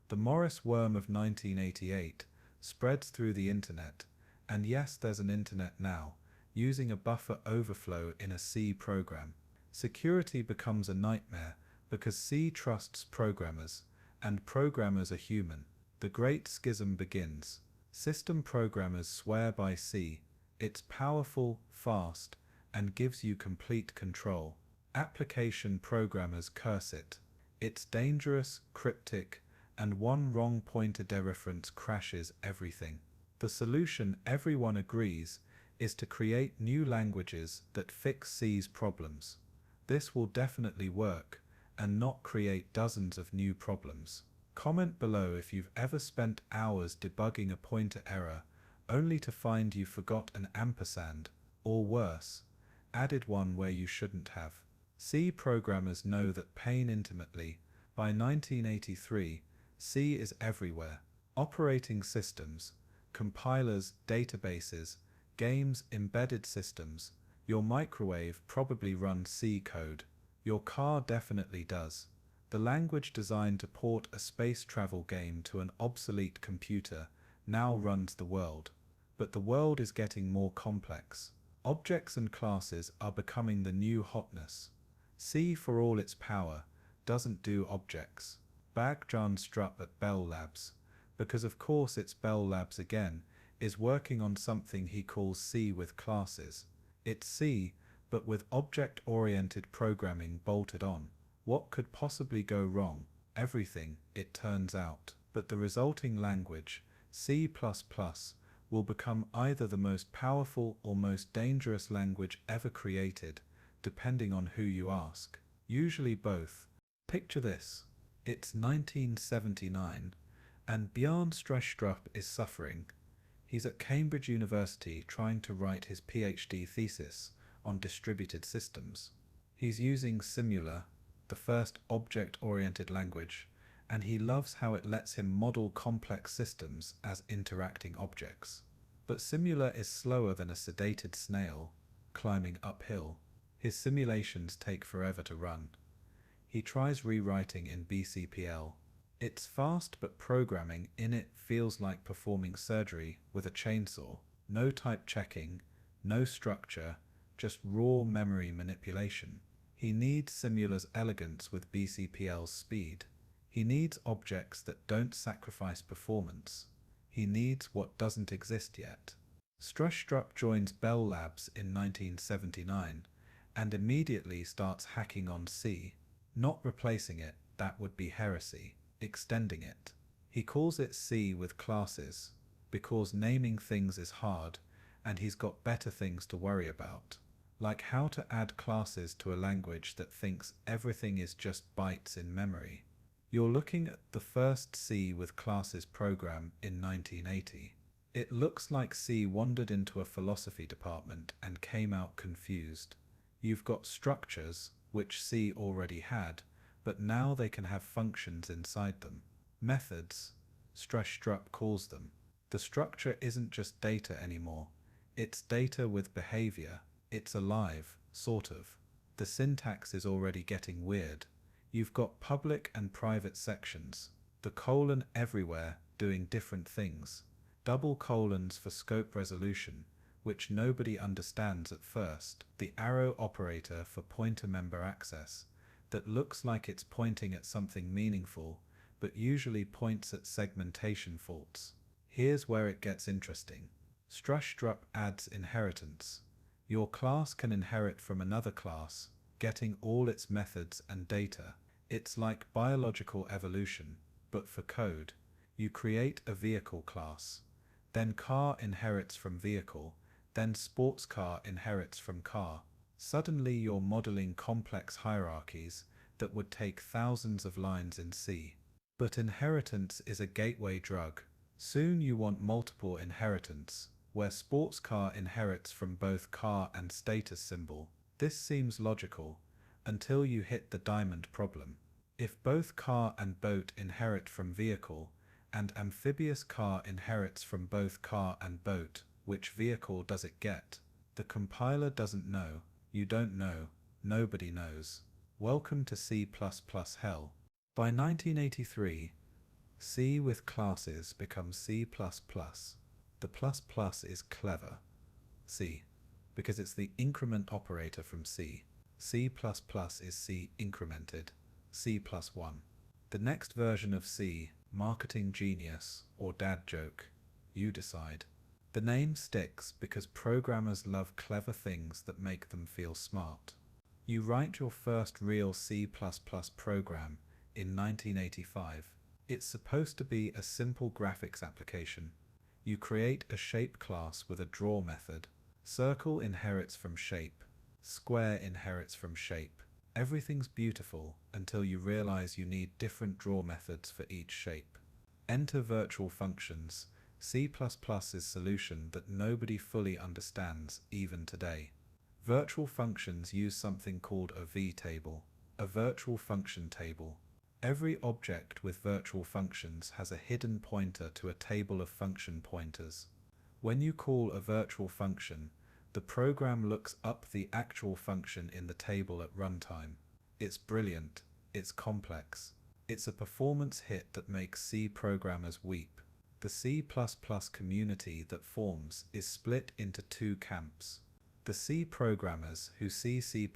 The Morris worm of 1988 spreads through the internet, and yes, there's an internet now, using a buffer overflow in a C program. Security becomes a nightmare because C trusts programmers, and programmers are human. The Great Schism begins. System programmers swear by C. It's powerful, fast, and gives you complete control. Application programmers curse it. It's dangerous, cryptic, and one wrong pointer dereference crashes everything. The solution, everyone agrees, is to create new languages that fix C's problems. This will definitely work, and not create dozens of new problems. Comment below if you've ever spent hours debugging a pointer error only to find you forgot an ampersand, or worse, added one where you shouldn't have. C programmers know that pain intimately. By 1983, C is everywhere. Operating systems, compilers, databases, games, embedded systems. Your microwave probably runs C code. Your car definitely does. The language designed to port a space travel game to an obsolete computer now runs the world. But the world is getting more complex. Objects and classes are becoming the new hotness. C, for all its power, doesn't do objects. Bagjan Strupp at Bell Labs, because of course it's Bell Labs again, is working on something he calls C with classes. It's C, but with object-oriented programming bolted on. What could possibly go wrong? Everything, it turns out. But the resulting language, C++, will become either the most powerful or most dangerous language ever created, depending on who you ask. Usually both. Picture this. It's 1979, and Björn Stroustrup is suffering. He's at Cambridge University trying to write his PhD thesis on distributed systems. He's using Simula, the first object-oriented language, and he loves how it lets him model complex systems as interacting objects. But Simula is slower than a sedated snail, climbing uphill. His simulations take forever to run. He tries rewriting in BCPL. It's fast, but programming in it feels like performing surgery with a chainsaw. No type checking, no structure, just raw memory manipulation. He needs Simula's elegance with BCPL's speed. He needs objects that don't sacrifice performance. He needs what doesn't exist yet. Strustrup joins Bell Labs in 1979 and immediately starts hacking on C. Not replacing it, that would be heresy. Extending it. He calls it C with classes, because naming things is hard, and he's got better things to worry about. Like how to add classes to a language that thinks everything is just bytes in memory. You're looking at the first C with classes program in 1980. It looks like C wandered into a philosophy department and came out confused. You've got structures, which C already had, but now they can have functions inside them. Methods, Strustrup calls them. The structure isn't just data anymore. It's data with behavior. It's alive, sort of. The syntax is already getting weird. You've got public and private sections. The colon everywhere doing different things. Double colons for scope resolution, which nobody understands at first. The arrow operator for pointer member access, that looks like it's pointing at something meaningful, but usually points at segmentation faults. Here's where it gets interesting. Strustrup adds inheritance. Your class can inherit from another class, getting all its methods and data. It's like biological evolution, but for code. You create a vehicle class. Then car inherits from vehicle. Then sports car inherits from car. Suddenly you're modeling complex hierarchies that would take thousands of lines in C. But inheritance is a gateway drug. Soon you want multiple inheritance, where sports car inherits from both car and status symbol. This seems logical, until you hit the diamond problem. If both car and boat inherit from vehicle, and amphibious car inherits from both car and boat, which vehicle does it get? The compiler doesn't know. You don't know. Nobody knows. Welcome to C++ hell. By 1983, C with classes becomes C++. The plus is clever. C, because it's the increment operator from C. C++ is C incremented. C+1. The next version of C, marketing genius or dad joke, you decide. The name sticks because programmers love clever things that make them feel smart. You write your first real C++ program in 1985. It's supposed to be a simple graphics application. You create a shape class with a draw method. Circle inherits from shape. Square inherits from shape. Everything's beautiful until you realize you need different draw methods for each shape. Enter virtual functions, C++'s solution that nobody fully understands even today. Virtual functions use something called a v-table, a virtual function table. Every object with virtual functions has a hidden pointer to a table of function pointers. When you call a virtual function, the program looks up the actual function in the table at runtime. It's brilliant. It's complex. It's a performance hit that makes C programmers weep. The C++ community that forms is split into two camps. The C programmers who see C++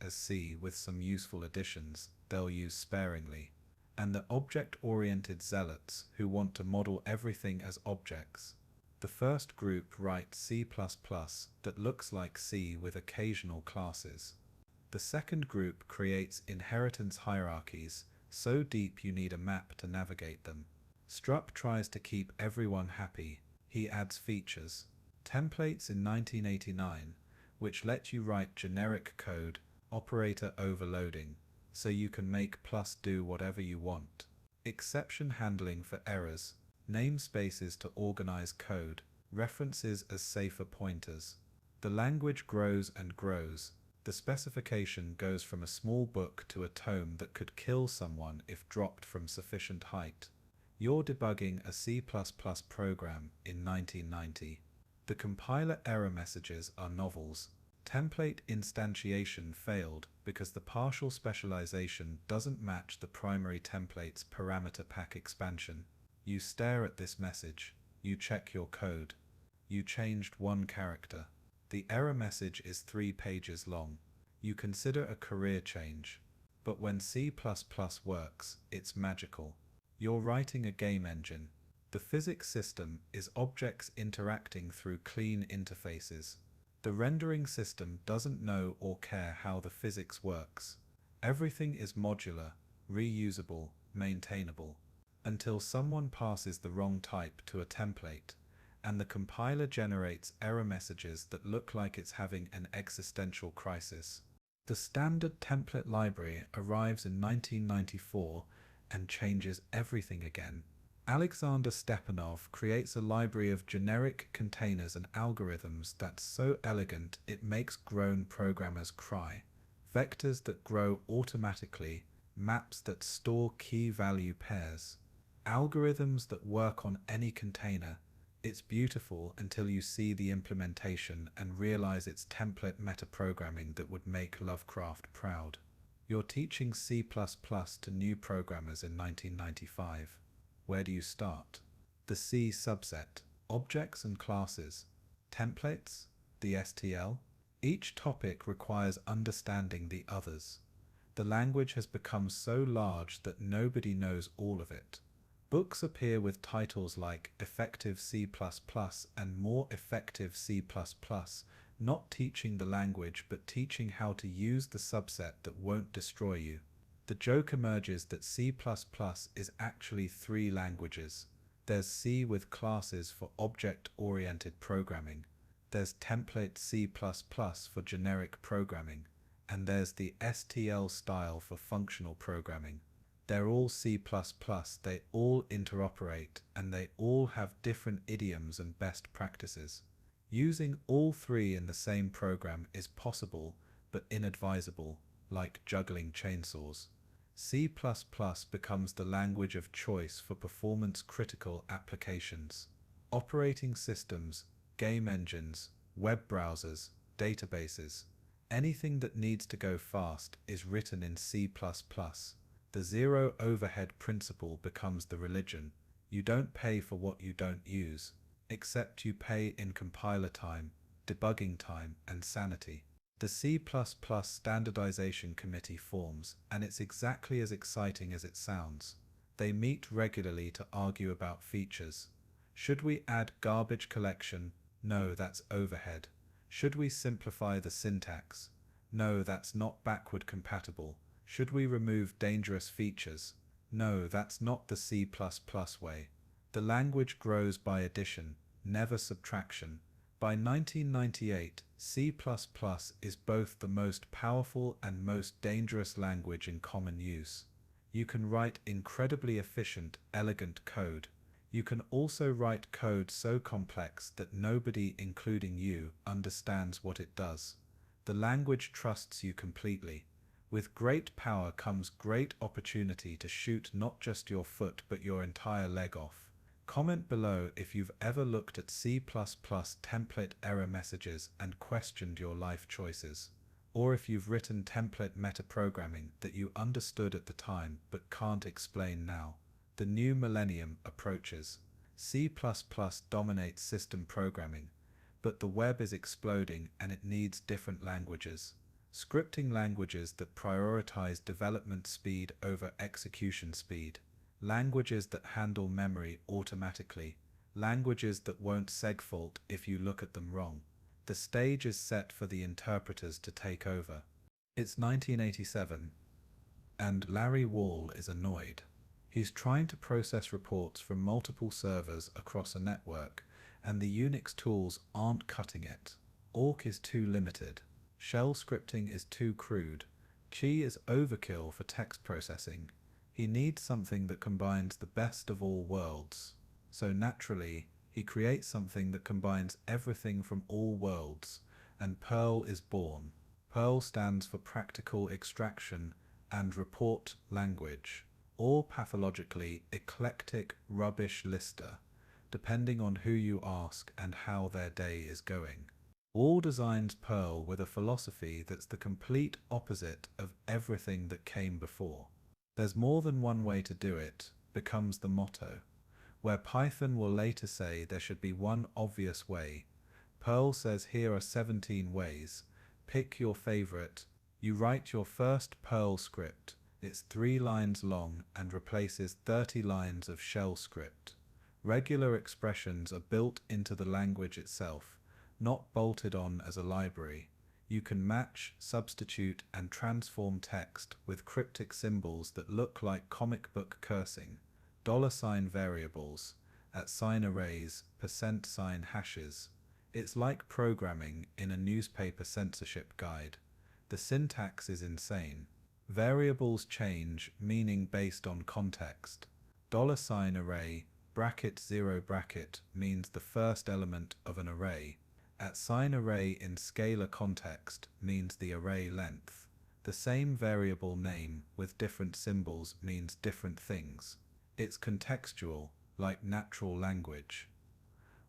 as C with some useful additions they'll use sparingly, and the object-oriented zealots who want to model everything as objects. The first group writes C++ that looks like C with occasional classes. The second group creates inheritance hierarchies so deep you need a map to navigate them. Strup tries to keep everyone happy. He adds features. Templates in 1989, which let you write generic code, operator overloading, so you can make plus do whatever you want. Exception handling for errors, namespaces to organize code, references as safer pointers. The language grows and grows. The specification goes from a small book to a tome that could kill someone if dropped from sufficient height. You're debugging a C++ program in 1990. The compiler error messages are novels. Template instantiation failed because the partial specialization doesn't match the primary template's parameter pack expansion. You stare at this message. You check your code. You changed one character. The error message is 3 pages long. You consider a career change. But when C++ works, it's magical. You're writing a game engine. The physics system is objects interacting through clean interfaces. The rendering system doesn't know or care how the physics works. Everything is modular, reusable, maintainable. Until someone passes the wrong type to a template, and the compiler generates error messages that look like it's having an existential crisis. The standard template library arrives in 1994 and changes everything again. Alexander Stepanov creates a library of generic containers and algorithms that's so elegant it makes grown programmers cry. Vectors that grow automatically, maps that store key-value pairs, algorithms that work on any container. It's beautiful until you see the implementation and realize it's template metaprogramming that would make Lovecraft proud. You're teaching C++ to new programmers in 1995. Where do you start? The C subset, objects and classes, templates, the STL. Each topic requires understanding the others. The language has become so large that nobody knows all of it. Books appear with titles like Effective C++ and More Effective C++, not teaching the language but teaching how to use the subset that won't destroy you. The joke emerges that C++ is actually 3 languages. There's C with classes for object-oriented programming. There's template C++ for generic programming. And there's the STL style for functional programming. They're all C++, they all interoperate, and they all have different idioms and best practices. Using all 3 in the same program is possible, but inadvisable, like juggling chainsaws. C++ becomes the language of choice for performance-critical applications. Operating systems, game engines, web browsers, databases. Anything that needs to go fast is written in C++. The zero overhead principle becomes the religion. You don't pay for what you don't use, except you pay in compiler time, debugging time, and sanity. The C++ Standardization Committee forms, and it's exactly as exciting as it sounds. They meet regularly to argue about features. Should we add garbage collection? No, that's overhead. Should we simplify the syntax? No, that's not backward compatible. Should we remove dangerous features? No, that's not the C++ way. The language grows by addition, never subtraction. By 1998, C++ is both the most powerful and most dangerous language in common use. You can write incredibly efficient, elegant code. You can also write code so complex that nobody, including you, understands what it does. The language trusts you completely. With great power comes great opportunity to shoot not just your foot but your entire leg off. Comment below if you've ever looked at C++ template error messages and questioned your life choices, or if you've written template metaprogramming that you understood at the time but can't explain now. The new millennium approaches. C++ dominates system programming, but the web is exploding and it needs different languages. Scripting languages that prioritize development speed over execution speed. Languages that handle memory automatically. Languages that won't segfault if you look at them wrong. The stage is set for the interpreters to take over. It's 1987, and Larry Wall is annoyed. He's trying to process reports from multiple servers across a network, and the Unix tools aren't cutting it. Awk is too limited. Shell scripting is too crude. Chi is overkill for text processing. He needs something that combines the best of all worlds. So naturally, he creates something that combines everything from all worlds, and Perl is born. Perl stands for Practical Extraction and Report Language. or pathologically eclectic rubbish lister, depending on who you ask and how their day is going. Wall designs Perl with a philosophy that's the complete opposite of everything that came before. There's more than one way to do it becomes the motto. Where Python will later say there should be one obvious way, Perl says here are 17 ways. Pick your favorite. You write your first Perl script. It's 3 lines long and replaces 30 lines of shell script. Regular expressions are built into the language itself, not bolted on as a library. You can match, substitute, and transform text with cryptic symbols that look like comic book cursing, $sign variables, @sign arrays, %sign hashes. It's like programming in a newspaper censorship guide. The syntax is insane. Variables change meaning based on context. $sign array, bracket 0 bracket means the first element of an array. @sign array in scalar context means the array length. The same variable name with different symbols means different things. It's contextual, like natural language.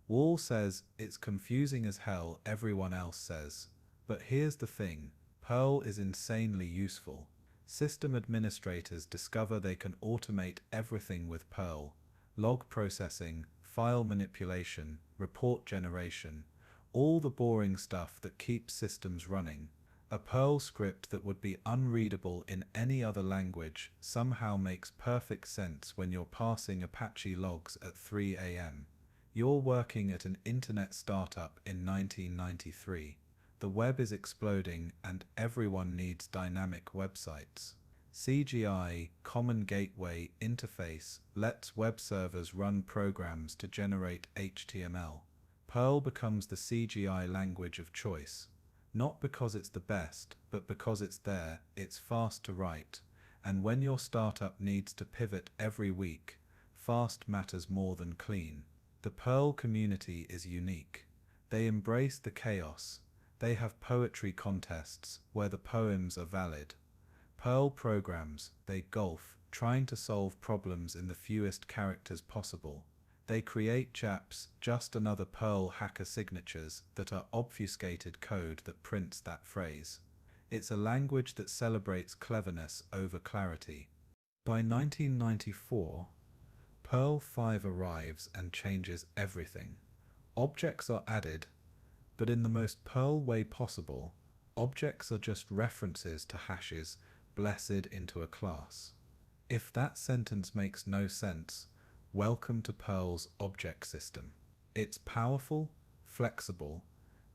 Wall says it's confusing as hell, everyone else says. But here's the thing, Perl is insanely useful. System administrators discover they can automate everything with Perl. Log processing, file manipulation, report generation, all the boring stuff that keeps systems running. A Perl script that would be unreadable in any other language somehow makes perfect sense when you're parsing Apache logs at 3 a.m. You're working at an internet startup in 1993. The web is exploding and everyone needs dynamic websites. CGI, Common Gateway Interface, lets web servers run programs to generate HTML. Perl becomes the CGI language of choice. Not because it's the best, but because it's there, it's fast to write, and when your startup needs to pivot every week, fast matters more than clean. The Perl community is unique. They embrace the chaos. They have poetry contests where the poems are valid. Perl programs, they golf, trying to solve problems in the fewest characters possible. They create JAPs, just another Perl hacker signatures, that are obfuscated code that prints that phrase. It's a language that celebrates cleverness over clarity. By 1994, Perl 5 arrives and changes everything. Objects are added, but in the most Perl way possible. Objects are just references to hashes blessed into a class. If that sentence makes no sense, welcome to Perl's object system. It's powerful, flexible,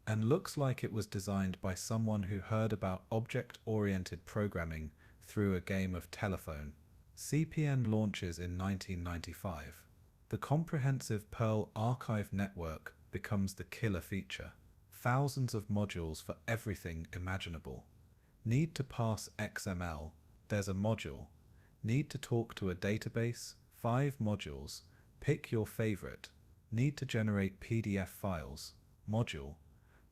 and looks like it was designed by someone who heard about object-oriented programming through a game of telephone. CPN launches in 1995. The comprehensive Perl archive network becomes the killer feature. Thousands of modules for everything imaginable. Need to parse XML? There's a module. Need to talk to a database? 5 modules. Pick your favorite. Need to generate PDF files? Module.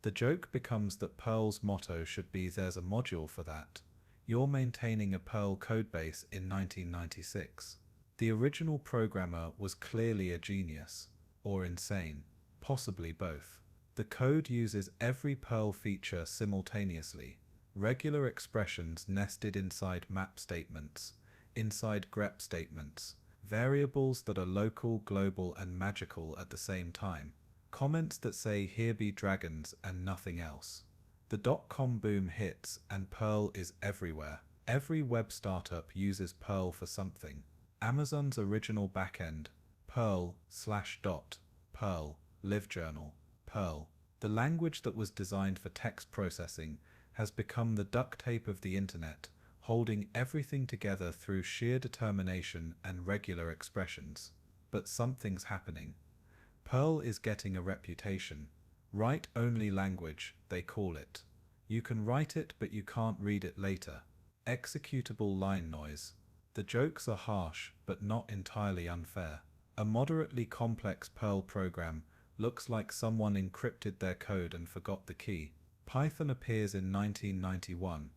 The joke becomes that Perl's motto should be there's a module for that. You're maintaining a Perl codebase in 1996. The original programmer was clearly a genius, or insane, possibly both. The code uses every Perl feature simultaneously. Regular expressions nested inside map statements, inside grep statements, variables that are local, global, and magical at the same time, comments that say here be dragons and nothing else. The dot-com boom hits and Perl is everywhere. Every web startup uses Perl for something. Amazon's original backend, Perl /dot, Perl, LiveJournal, Perl. The language that was designed for text processing has become the duct tape of the internet, holding everything together through sheer determination and regular expressions. But something's happening. Perl is getting a reputation. Write-only language, they call it. You can write it, but you can't read it later. Executable line noise. The jokes are harsh, but not entirely unfair. A moderately complex Perl program looks like someone encrypted their code and forgot the key. Python appears in 1991,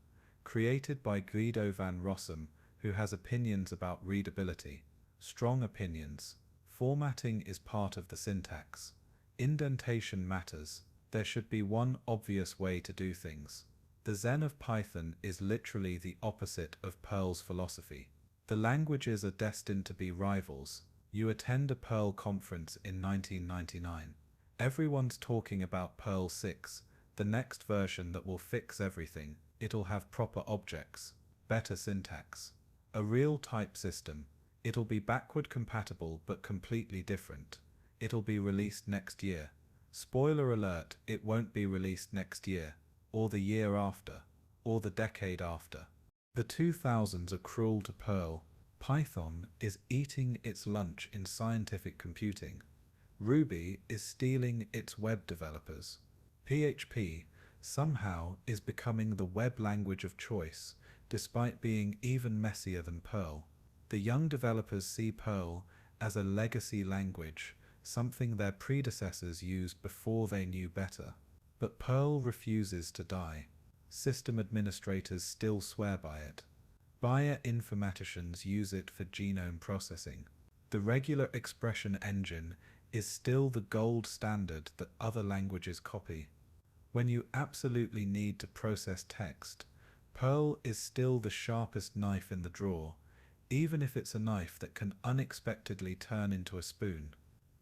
created by Guido van Rossum, who has opinions about readability. Strong opinions. Formatting is part of the syntax. Indentation matters. There should be one obvious way to do things. The Zen of Python is literally the opposite of Perl's philosophy. The languages are destined to be rivals. You attend a Perl conference in 1999. Everyone's talking about Perl 6, the next version that will fix everything. It'll have proper objects, better syntax, a real type system. It'll be backward compatible but completely different. It'll be released next year. Spoiler alert, it won't be released next year, or the year after, or the decade after. The 2000s are cruel to Perl. Python is eating its lunch in scientific computing. Ruby is stealing its web developers. PHP somehow is becoming the web language of choice, despite being even messier than Perl. The young developers see Perl as a legacy language, something their predecessors used before they knew better. But Perl refuses to die. System administrators still swear by it. Bioinformaticians use it for genome processing. The regular expression engine is still the gold standard that other languages copy. When you absolutely need to process text, Perl is still the sharpest knife in the drawer, even if it's a knife that can unexpectedly turn into a spoon.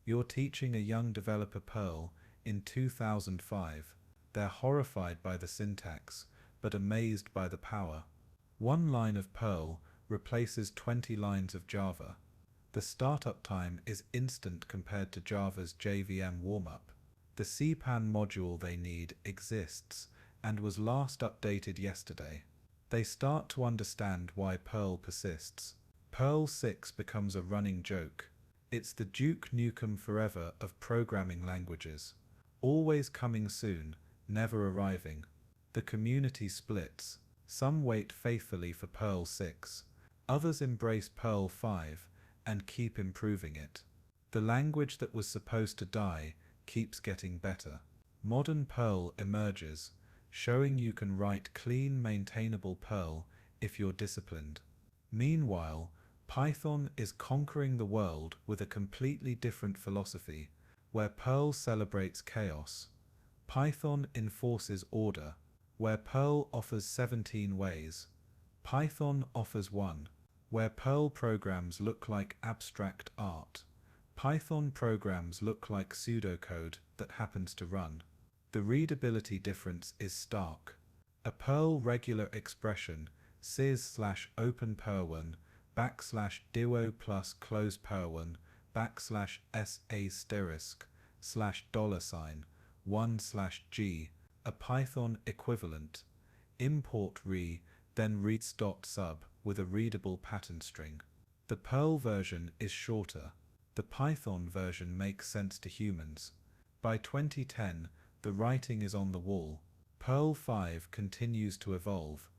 You're teaching a young developer Perl in 2005. They're horrified by the syntax, but amazed by the power. One line of Perl replaces 20 lines of Java. The startup time is instant compared to Java's JVM warmup. The CPAN module they need exists and was last updated yesterday. They start to understand why Perl persists. Perl 6 becomes a running joke. It's the Duke Nukem Forever of programming languages. Always coming soon, never arriving. The community splits. Some wait faithfully for Perl 6. Others embrace Perl 5 and keep improving it. The language that was supposed to die keeps getting better. Modern Perl emerges, showing you can write clean, maintainable Perl if you're disciplined. Meanwhile, Python is conquering the world with a completely different philosophy, where Perl celebrates chaos. Python enforces order, where Perl offers 17 ways. Python offers one, where Perl programs look like abstract art. Python programs look like pseudocode that happens to run. The readability difference is stark. A Perl regular expression, sys/open_per1 \duo plus $per1 $*$1/g, a Python equivalent. Import re, then reads.sub with a readable pattern string. The Perl version is shorter. The Python version makes sense to humans. By 2010, the writing is on the wall. Perl 5 continues to evolve,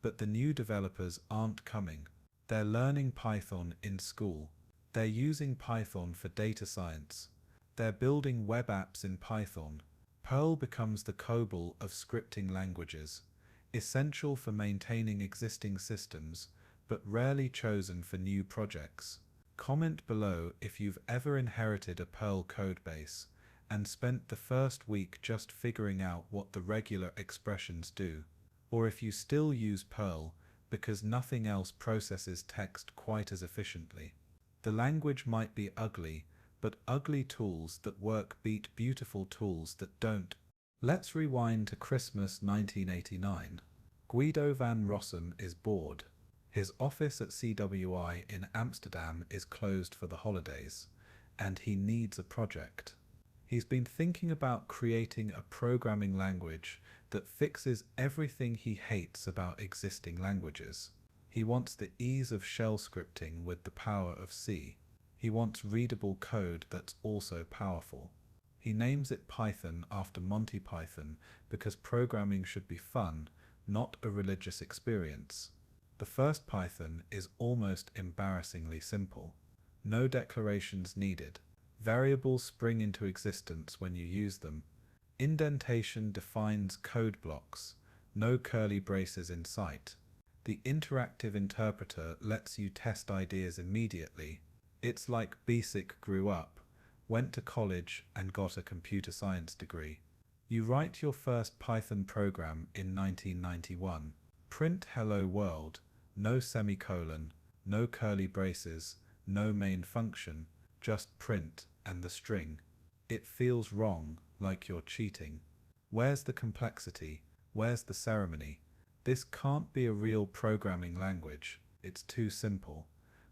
but the new developers aren't coming. They're learning Python in school. They're using Python for data science. They're building web apps in Python. Perl becomes the COBOL of scripting languages, essential for maintaining existing systems, but rarely chosen for new projects. Comment below if you've ever inherited a Perl codebase and spent the first week just figuring out what the regular expressions do, or if you still use Perl because nothing else processes text quite as efficiently. The language might be ugly, but ugly tools that work beat beautiful tools that don't. Let's rewind to Christmas 1989. Guido van Rossum is bored. His office at CWI in Amsterdam is closed for the holidays, and he needs a project. He's been thinking about creating a programming language that fixes everything he hates about existing languages. He wants the ease of shell scripting with the power of C. He wants readable code that's also powerful. He names it Python after Monty Python because programming should be fun, not a religious experience. The first Python is almost embarrassingly simple. No declarations needed. Variables spring into existence when you use them. Indentation defines code blocks. No curly braces in sight. The interactive interpreter lets you test ideas immediately. It's like BASIC grew up, went to college and got a computer science degree. You write your first Python program in 1991. Print hello world, no semicolon, no curly braces, no main function, just print and the string. It feels wrong, like you're cheating. Where's the complexity? Where's the ceremony? This can't be a real programming language. It's too simple.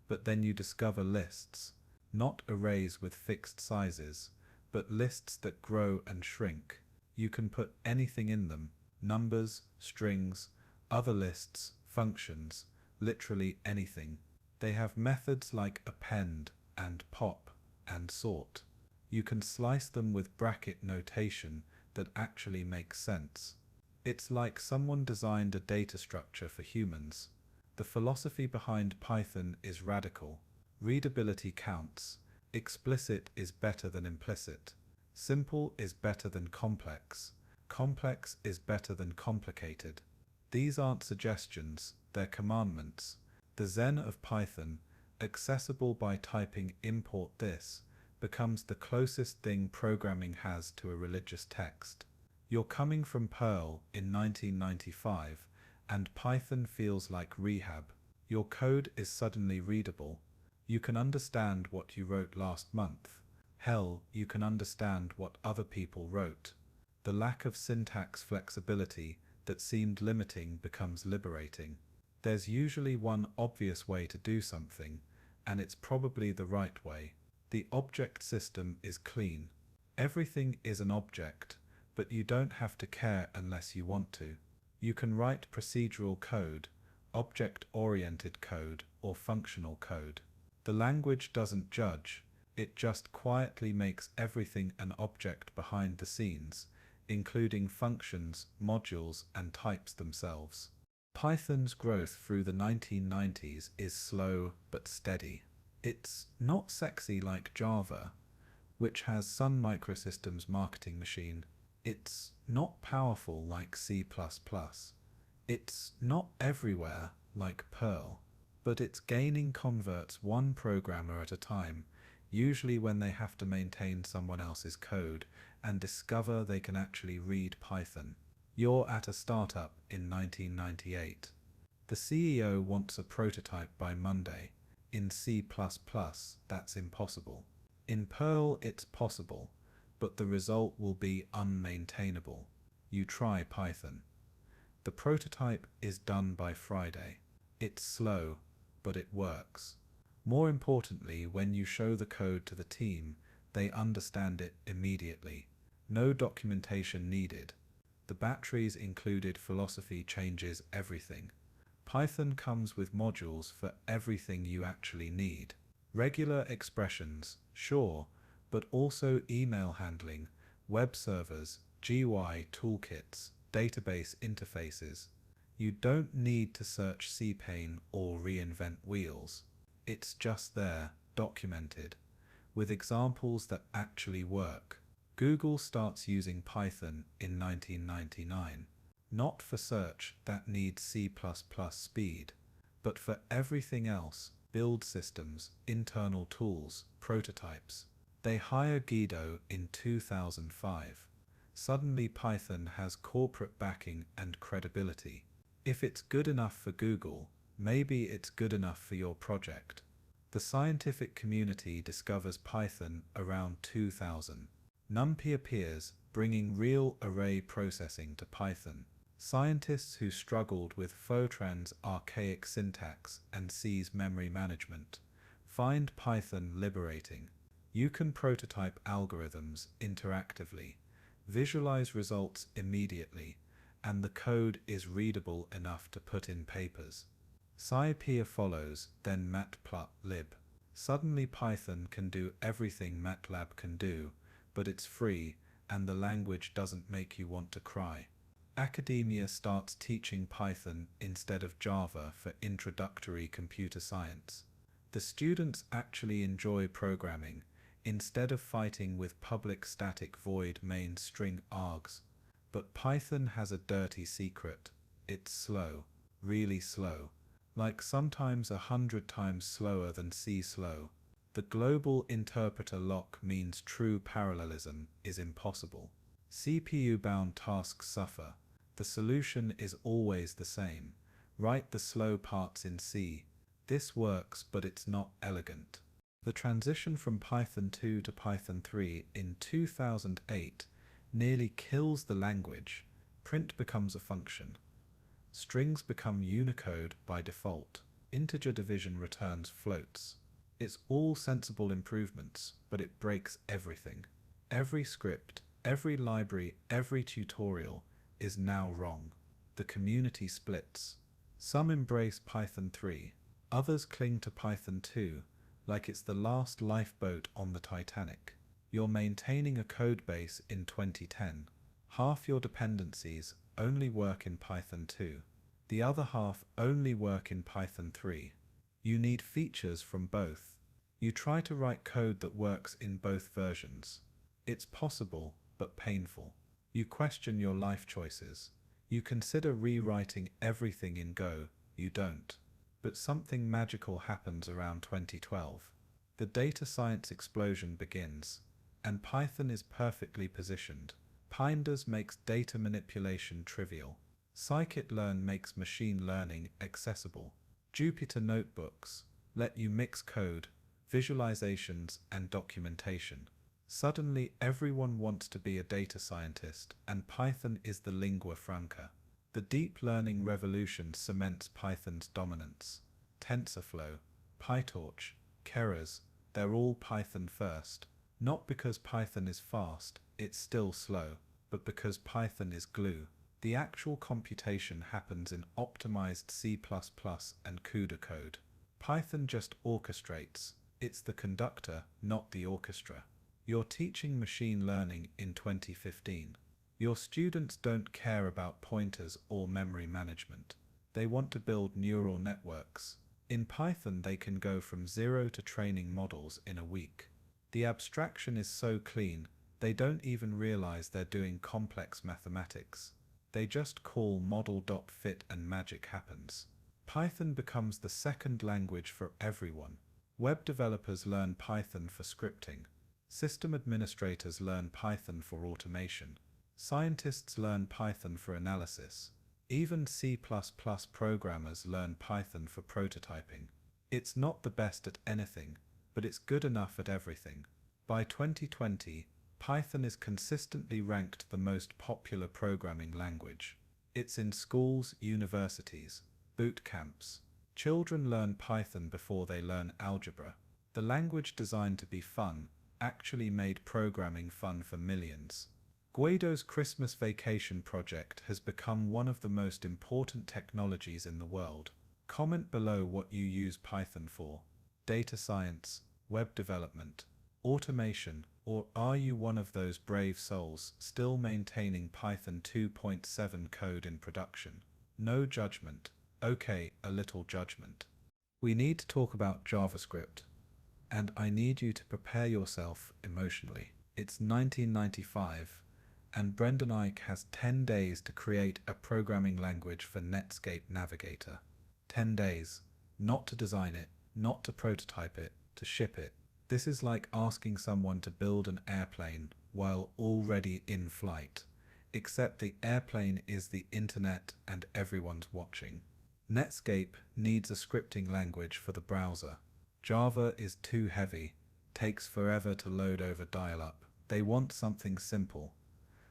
But then you discover lists, not arrays with fixed sizes, but lists that grow and shrink. You can put anything in them, numbers, strings, other lists, functions, literally anything. They have methods like append and pop and sort. You can slice them with bracket notation that actually makes sense. It's like someone designed a data structure for humans. The philosophy behind Python is radical. Readability counts. Explicit is better than implicit. Simple is better than complex. Complex is better than complicated. These aren't suggestions, they're commandments. The Zen of Python, accessible by typing import this, becomes the closest thing programming has to a religious text. You're coming from Perl in 1995, and Python feels like rehab. Your code is suddenly readable. You can understand what you wrote last month. Hell, you can understand what other people wrote. The lack of syntax flexibility that seemed limiting becomes liberating. There's usually one obvious way to do something, and it's probably the right way. The object system is clean. Everything is an object, but you don't have to care unless you want to. You can write procedural code, object-oriented code, or functional code. The language doesn't judge, it just quietly makes everything an object behind the scenes, including functions, modules, and types themselves. Python's growth through the 1990s is slow but steady. It's not sexy like Java, which has Sun Microsystems' marketing machine. It's not powerful like C++. It's not everywhere like Perl, but it's gaining converts one programmer at a time, usually when they have to maintain someone else's code and discover they can actually read Python. You're at a startup in 1998. The CEO wants a prototype by Monday. In C++, that's impossible. In Perl, it's possible, but the result will be unmaintainable. You try Python. The prototype is done by Friday. It's slow, but it works. More importantly, when you show the code to the team, they understand it immediately. No documentation needed. The batteries included philosophy changes everything. Python comes with modules for everything you actually need. Regular expressions, sure, but also email handling, web servers, GUI toolkits, database interfaces. You don't need to search cPain or reinvent wheels. It's just there, documented, with examples that actually work. Google starts using Python in 1999. Not for search that needs C++ speed, but for everything else, build systems, internal tools, prototypes. They hire Guido in 2005. Suddenly Python has corporate backing and credibility. If it's good enough for Google, maybe it's good enough for your project. The scientific community discovers Python around 2000. NumPy appears, bringing real array processing to Python. Scientists who struggled with FORTRAN's archaic syntax and C's memory management find Python liberating. You can prototype algorithms interactively, visualize results immediately, and the code is readable enough to put in papers. SciPy follows, then matplotlib. Suddenly Python can do everything MATLAB can do, but it's free, and the language doesn't make you want to cry. Academia starts teaching Python instead of Java for introductory computer science. The students actually enjoy programming, instead of fighting with public static void main string args. But Python has a dirty secret. It's slow. really slow, like sometimes 100 times slower than C slow. The global interpreter lock means true parallelism is impossible. CPU-bound tasks suffer. The solution is always the same. Write the slow parts in C. This works, but it's not elegant. The transition from Python 2 to Python 3 in 2008 nearly kills the language. Print becomes a function. Strings become Unicode by default. Integer division returns floats. It's all sensible improvements, but it breaks everything. Every script, every library, every tutorial is now wrong. The community splits. Some embrace Python 3, others cling to Python 2, like it's the last lifeboat on the Titanic. You're maintaining a codebase in 2010. Half your dependencies only work in Python 2. The other half only work in Python 3. You need features from both. You try to write code that works in both versions. It's possible, but painful. You question your life choices. You consider rewriting everything in Go. You don't. But something magical happens around 2012. The data science explosion begins, and Python is perfectly positioned. Pandas makes data manipulation trivial. Scikit-learn makes machine learning accessible. Jupyter Notebooks let you mix code, visualizations, and documentation. Suddenly everyone wants to be a data scientist, and Python is the lingua franca. The deep learning revolution cements Python's dominance. TensorFlow, PyTorch, Keras, they're all Python first. Not because Python is fast, it's still slow, but because Python is glue. The actual computation happens in optimized C++ and CUDA code. Python just orchestrates. It's the conductor, not the orchestra. You're teaching machine learning in 2015. Your students don't care about pointers or memory management. They want to build neural networks. In Python, they can go from zero to training models in a week. The abstraction is so clean, they don't even realize they're doing complex mathematics. They just call model.fit and magic happens. Python becomes the second language for everyone. Web developers learn Python for scripting. System administrators learn Python for automation. Scientists learn Python for analysis. Even C++ programmers learn Python for prototyping. It's not the best at anything, but it's good enough at everything. By 2020, Python is consistently ranked the most popular programming language. It's in schools, universities, boot camps. Children learn Python before they learn algebra. The language designed to be fun actually made programming fun for millions. Guido's Christmas Vacation project has become one of the most important technologies in the world. Comment below what you use Python for. Data science, web development, automation, or are you one of those brave souls still maintaining Python 2.7 code in production? No judgment. Okay, a little judgment. We need to talk about JavaScript, and I need you to prepare yourself emotionally. It's 1995, and Brendan Eich has 10 days to create a programming language for Netscape Navigator. 10 days. Not to design it, not to prototype it, to ship it. This is like asking someone to build an airplane while already in flight, except the airplane is the internet and everyone's watching. Netscape needs a scripting language for the browser. Java is too heavy, takes forever to load over dial-up. They want something simple,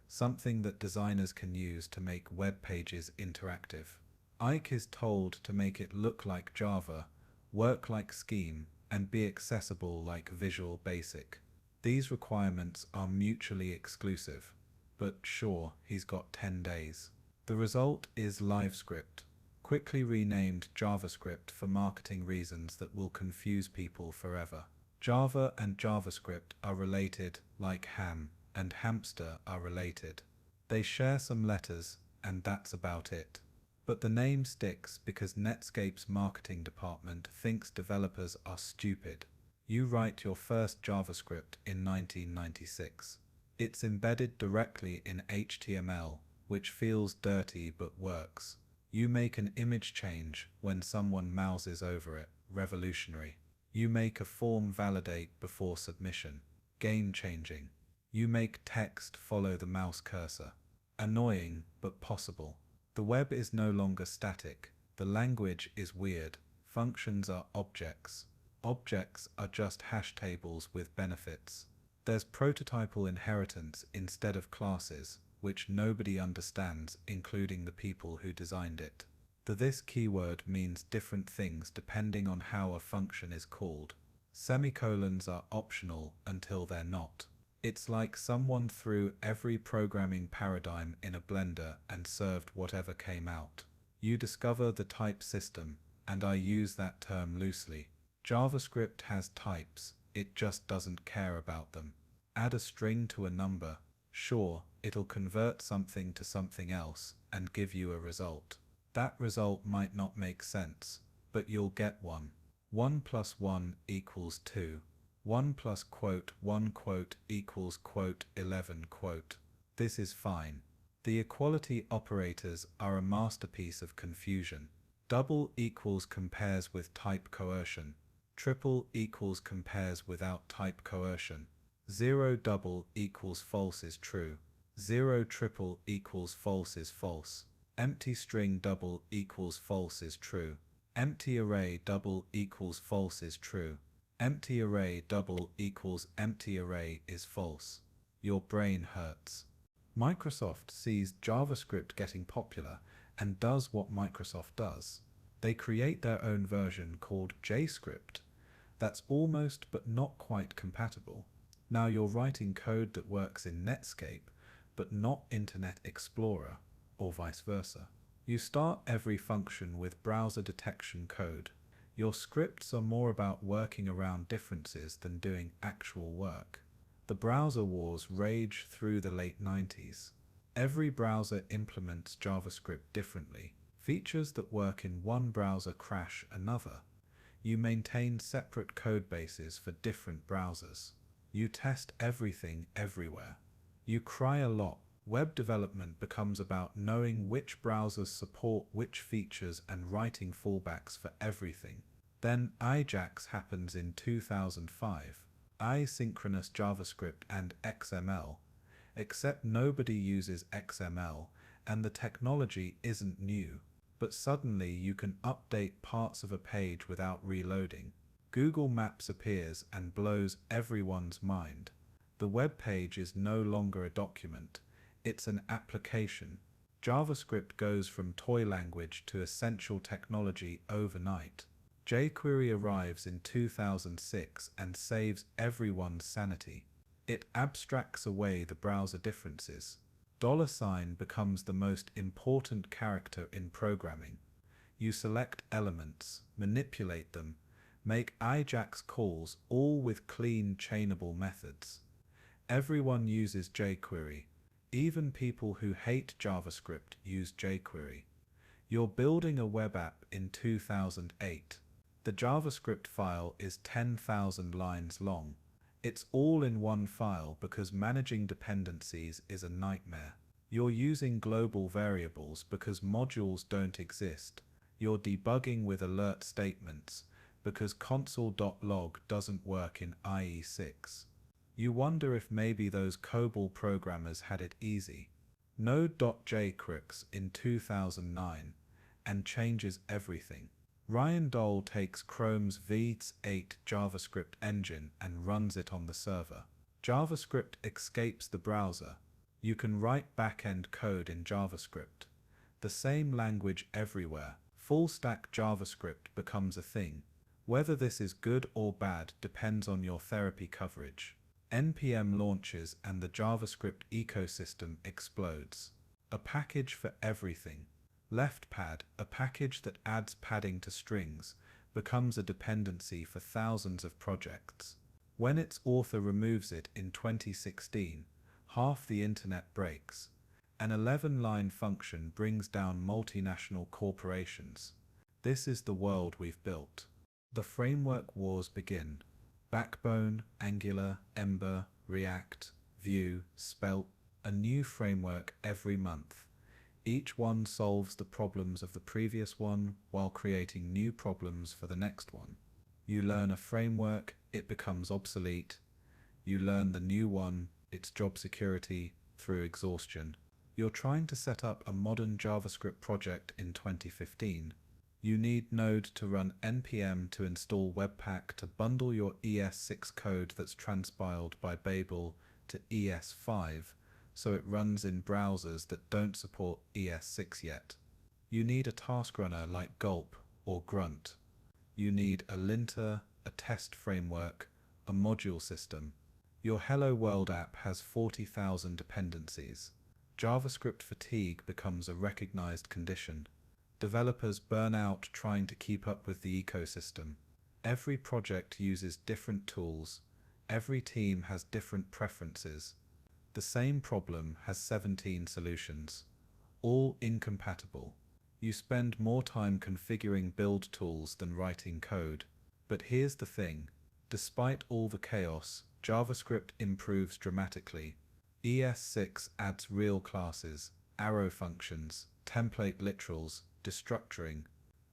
something that designers can use to make web pages interactive. Eich is told to make it look like Java, work like Scheme, and be accessible like Visual Basic. These requirements are mutually exclusive, but sure, he's got 10 days. The result is LiveScript, quickly renamed JavaScript for marketing reasons that will confuse people forever. Java and JavaScript are related like ham and hamster are related. They share some letters, and that's about it. But the name sticks because Netscape's marketing department thinks developers are stupid. You write your first JavaScript in 1996. It's embedded directly in HTML, which feels dirty but works. You make an image change when someone mouses over it, revolutionary. You make a form validate before submission, game-changing. You make text follow the mouse cursor, annoying but possible. The web is no longer static, the language is weird, functions are objects. Objects are just hash tables with benefits. There's prototypal inheritance instead of classes, which nobody understands, including the people who designed it. The this keyword means different things depending on how a function is called. Semicolons are optional until they're not. It's like someone threw every programming paradigm in a blender and served whatever came out. You discover the type system, and I use that term loosely. JavaScript has types, it just doesn't care about them. Add a string to a number, sure, it'll convert something to something else and give you a result. That result might not make sense, but you'll get one. 1 plus 1 equals 2. 1 plus quote 1 quote equals quote 11 quote. This is fine. The equality operators are a masterpiece of confusion. Double equals compares with type coercion. Triple equals compares without type coercion. 0 double equals false is true. 0 triple equals false is false. Empty string double equals false is true. Empty array double equals false is true. Empty array double equals empty array is false. Your brain hurts. Microsoft sees JavaScript getting popular and does what Microsoft does. They create their own version called JScript that's almost but not quite compatible. Now you're writing code that works in Netscape but not Internet Explorer, or vice versa. You start every function with browser detection code. Your scripts are more about working around differences than doing actual work. The browser wars rage through the late 90s. Every browser implements JavaScript differently. Features that work in one browser crash another. You maintain separate code bases for different browsers. You test everything everywhere. You cry a lot. Web development becomes about knowing which browsers support which features and writing fallbacks for everything. Then Ajax happens in 2005. Asynchronous JavaScript and XML. Except nobody uses XML and the technology isn't new. But suddenly you can update parts of a page without reloading. Google Maps appears and blows everyone's mind. The web page is no longer a document, it's an application. JavaScript goes from toy language to essential technology overnight. jQuery arrives in 2006 and saves everyone's sanity. It abstracts away the browser differences. $sign becomes the most important character in programming. You select elements, manipulate them, make Ajax calls, all with clean chainable methods. Everyone uses jQuery. Even people who hate JavaScript use jQuery. You're building a web app in 2008. The JavaScript file is 10,000 lines long. It's all in one file because managing dependencies is a nightmare. You're using global variables because modules don't exist. You're debugging with alert statements because console.log doesn't work in IE6. You wonder if maybe those COBOL programmers had it easy. Node.jQuery in 2009 and changes everything. Ryan Dole takes Chrome's v8 JavaScript engine and runs it on the server. JavaScript escapes the browser. You can write back-end code in JavaScript. The same language everywhere. Full-stack JavaScript becomes a thing. Whether this is good or bad depends on your therapy coverage. NPM launches and the JavaScript ecosystem explodes. A package for everything. LeftPad, a package that adds padding to strings, becomes a dependency for thousands of projects. When its author removes it in 2016, half the internet breaks. An 11-line function brings down multinational corporations. This is the world we've built. The framework wars begin. Backbone, Angular, Ember, React, Vue, Svelte, a new framework every month. Each one solves the problems of the previous one while creating new problems for the next one. You learn a framework, it becomes obsolete. You learn the new one, its job security, through exhaustion. You're trying to set up a modern JavaScript project in 2015. You need Node to run npm to install Webpack to bundle your ES6 code that's transpiled by Babel to ES5, so it runs in browsers that don't support ES6 yet. You need a task runner like Gulp or Grunt. You need a linter, a test framework, a module system. Your Hello World app has 40,000 dependencies. JavaScript fatigue becomes a recognized condition. Developers burn out trying to keep up with the ecosystem. Every project uses different tools. Every team has different preferences. The same problem has 17 solutions, all incompatible. You spend more time configuring build tools than writing code. But here's the thing. Despite all the chaos, JavaScript improves dramatically. ES6 adds real classes, arrow functions, template literals, destructuring.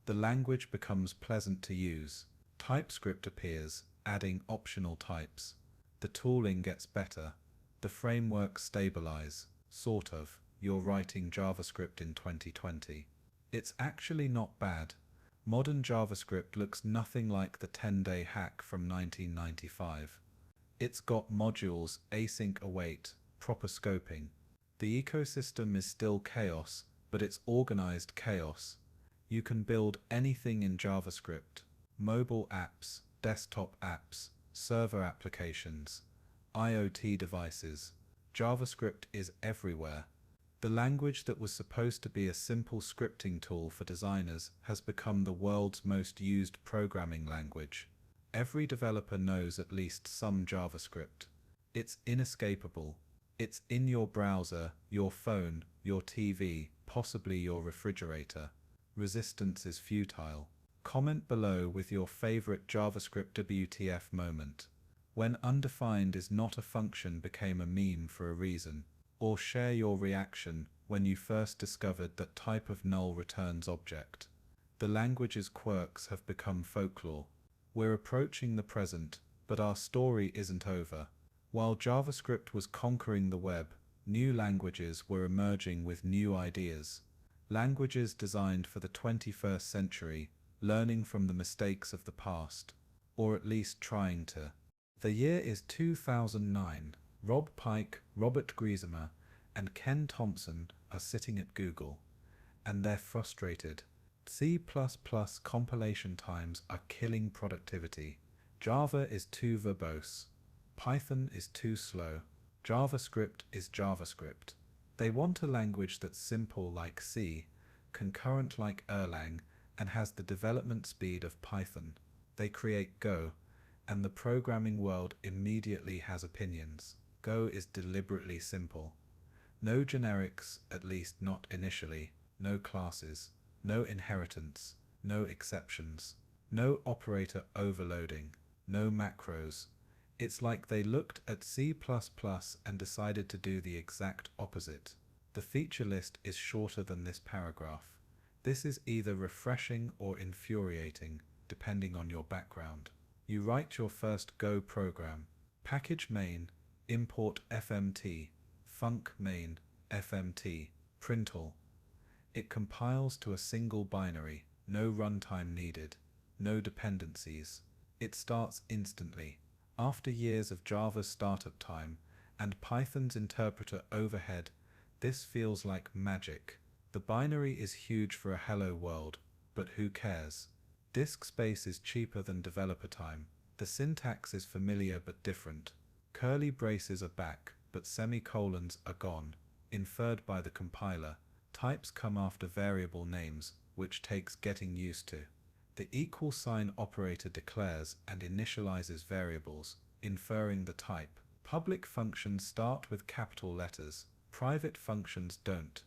The language becomes pleasant to use. TypeScript appears, adding optional types. The tooling gets better. The frameworks stabilize. Sort of. You're writing JavaScript in 2020. It's actually not bad. Modern JavaScript looks nothing like the 10-day hack from 1995. It's got modules, async await, proper scoping. The ecosystem is still chaos, but it's organized chaos. You can build anything in JavaScript. Mobile apps, desktop apps, server applications, IoT devices. JavaScript is everywhere. The language that was supposed to be a simple scripting tool for designers has become the world's most used programming language. Every developer knows at least some JavaScript. It's inescapable. It's in your browser, your phone, your TV, possibly your refrigerator. Resistance is futile. Comment below with your favorite JavaScript WTF moment. When undefined is not a function became a meme for a reason. Or share your reaction when you first discovered that type of null returns object. The language's quirks have become folklore. We're approaching the present, but our story isn't over. While JavaScript was conquering the web, new languages were emerging with new ideas. Languages designed for the 21st century, learning from the mistakes of the past, or at least trying to. The year is 2009. Rob Pike, Robert Griesemer, and Ken Thompson are sitting at Google, and they're frustrated. C++ compilation times are killing productivity. Java is too verbose. Python is too slow. JavaScript is JavaScript. They want a language that's simple like C, concurrent like Erlang, and has the development speed of Python. They create Go, and the programming world immediately has opinions. Go is deliberately simple. No generics, at least not initially. No classes. No inheritance. No exceptions. No operator overloading. No macros. It's like they looked at C++ and decided to do the exact opposite. The feature list is shorter than this paragraph. This is either refreshing or infuriating, depending on your background. You write your first Go program. Package main, import fmt, func main, fmt, printl. It compiles to a single binary, no runtime needed, no dependencies. It starts instantly. After years of Java's startup time and Python's interpreter overhead, this feels like magic. The binary is huge for a hello world, but who cares? Disk space is cheaper than developer time. The syntax is familiar but different. Curly braces are back, but semicolons are gone, inferred by the compiler. Types come after variable names, which takes getting used to. The equal sign operator declares and initializes variables, inferring the type. Public functions start with capital letters. Private functions don't.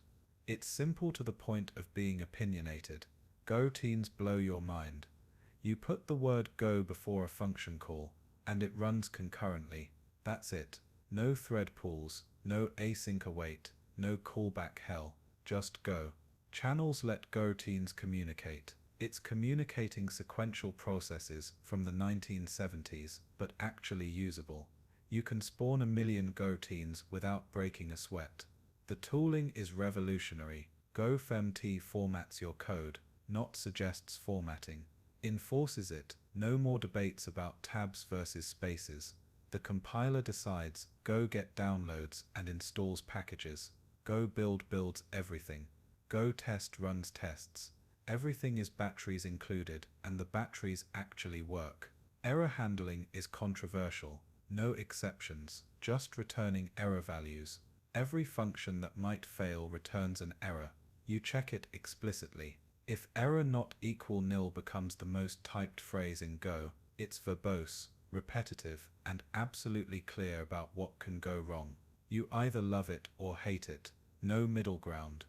It's simple to the point of being opinionated. Go teens blow your mind. You put the word go before a function call, and it runs concurrently. That's it. No thread pools, no async await, no callback hell. just go. Channels let Go teens communicate. It's communicating sequential processes from the 1970s, but actually usable. You can spawn a million Go teens without breaking a sweat. The tooling is revolutionary. GoFemT formats your code, not suggests formatting. Enforces it. No more debates about tabs versus spaces. The compiler decides. Go get downloads and installs packages. Go build builds everything. Go test runs tests. Everything is batteries included, and the batteries actually work. Error handling is controversial. No exceptions, just returning error values. Every function that might fail returns an error. You check it explicitly. If error not equal nil becomes the most typed phrase in Go, it's verbose, repetitive, and absolutely clear about what can go wrong. You either love it or hate it. No middle ground.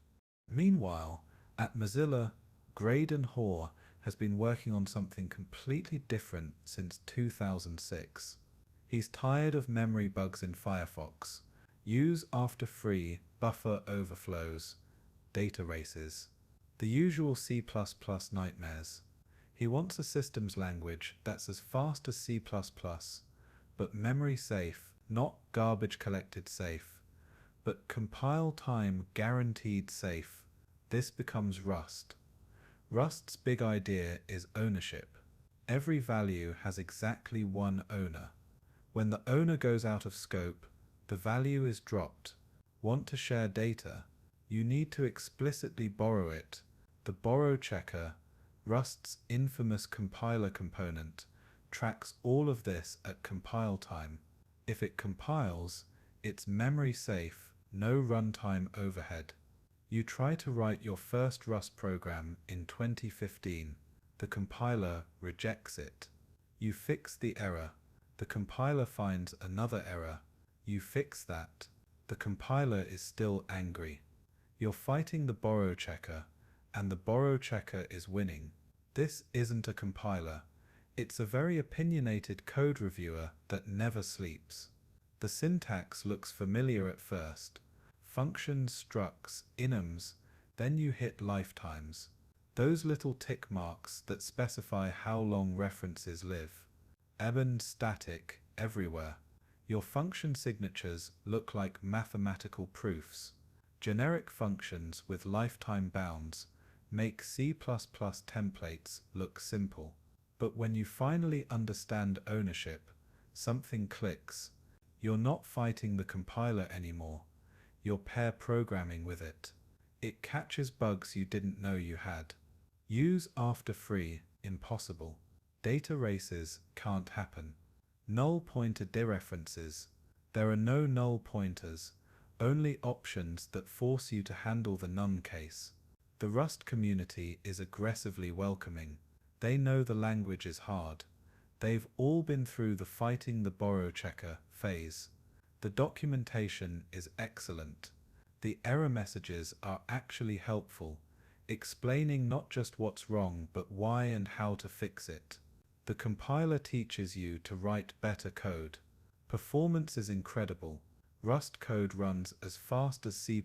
Meanwhile, at Mozilla, Graydon Hoare has been working on something completely different since 2006. He's tired of memory bugs in Firefox, use after free, buffer overflows, data races, the usual C++ nightmares. He wants a systems language that's as fast as C++, but memory safe, not garbage collected safe, but compile time guaranteed safe. This becomes Rust. Rust's big idea is ownership. Every value has exactly one owner. When the owner goes out of scope, the value is dropped. Want to share data? You need to explicitly borrow it. The borrow checker, Rust's infamous compiler component, tracks all of this at compile time. If it compiles, it's memory safe, no runtime overhead. You try to write your first Rust program in 2015. The compiler rejects it. You fix the error. The compiler finds another error. You fix that. The compiler is still angry. You're fighting the borrow checker, and the borrow checker is winning. This isn't a compiler. It's a very opinionated code reviewer that never sleeps. The syntax looks familiar at first. Functions, structs, enums, then you hit lifetimes. Those little tick marks that specify how long references live. Ebon static everywhere. Your function signatures look like mathematical proofs. Generic functions with lifetime bounds make C++ templates look simple. But when you finally understand ownership, something clicks. You're not fighting the compiler anymore. You're pair programming with it. It catches bugs you didn't know you had. Use after free, impossible. Data races can't happen. Null pointer dereferences. There are no null pointers, only options that force you to handle the none case. The Rust community is aggressively welcoming. They know the language is hard. They've all been through the fighting the borrow checker phase. The documentation is excellent. The error messages are actually helpful, explaining not just what's wrong but why and how to fix it. The compiler teaches you to write better code. Performance is incredible. Rust code runs as fast as C++,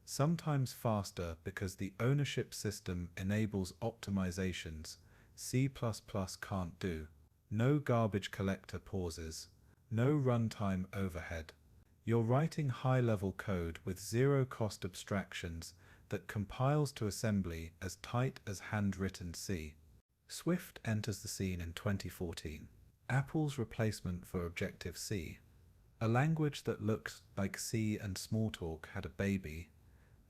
sometimes faster because the ownership system enables optimizations C++ can't do. No garbage collector pauses. No runtime overhead. You're writing high-level code with zero-cost abstractions that compiles to assembly as tight as handwritten C. Swift enters the scene in 2014. Apple's replacement for Objective-C. A language that looked like C and Smalltalk had a baby,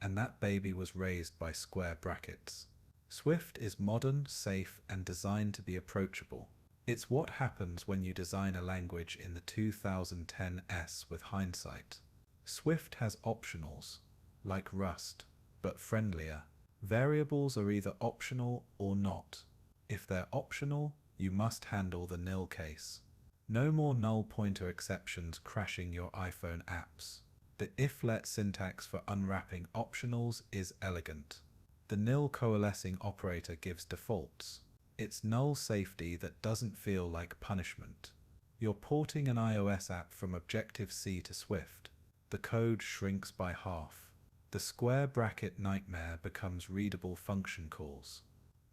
and that baby was raised by square brackets. Swift is modern, safe, and designed to be approachable. It's what happens when you design a language in the 2010s with hindsight. Swift has optionals, like Rust, but friendlier. Variables are either optional or not. If they're optional, you must handle the nil case. No more null pointer exceptions crashing your iPhone apps. The if-let syntax for unwrapping optionals is elegant. The nil coalescing operator gives defaults. It's null safety that doesn't feel like punishment. You're porting an iOS app from Objective-C to Swift. The code shrinks by half. The square bracket nightmare becomes readable function calls.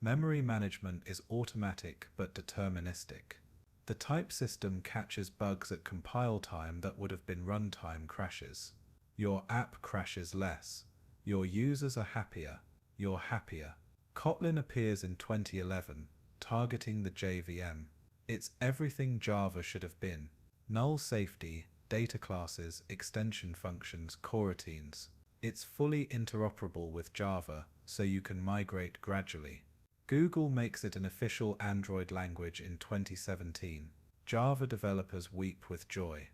Memory management is automatic but deterministic. The type system catches bugs at compile time that would have been runtime crashes. Your app crashes less. Your users are happier. You're happier. Kotlin appears in 2011, targeting the JVM. It's everything Java should have been. Null safety, data classes, extension functions, coroutines. It's fully interoperable with Java, so you can migrate gradually. Google makes it an official Android language in 2017. Java developers weep with joy.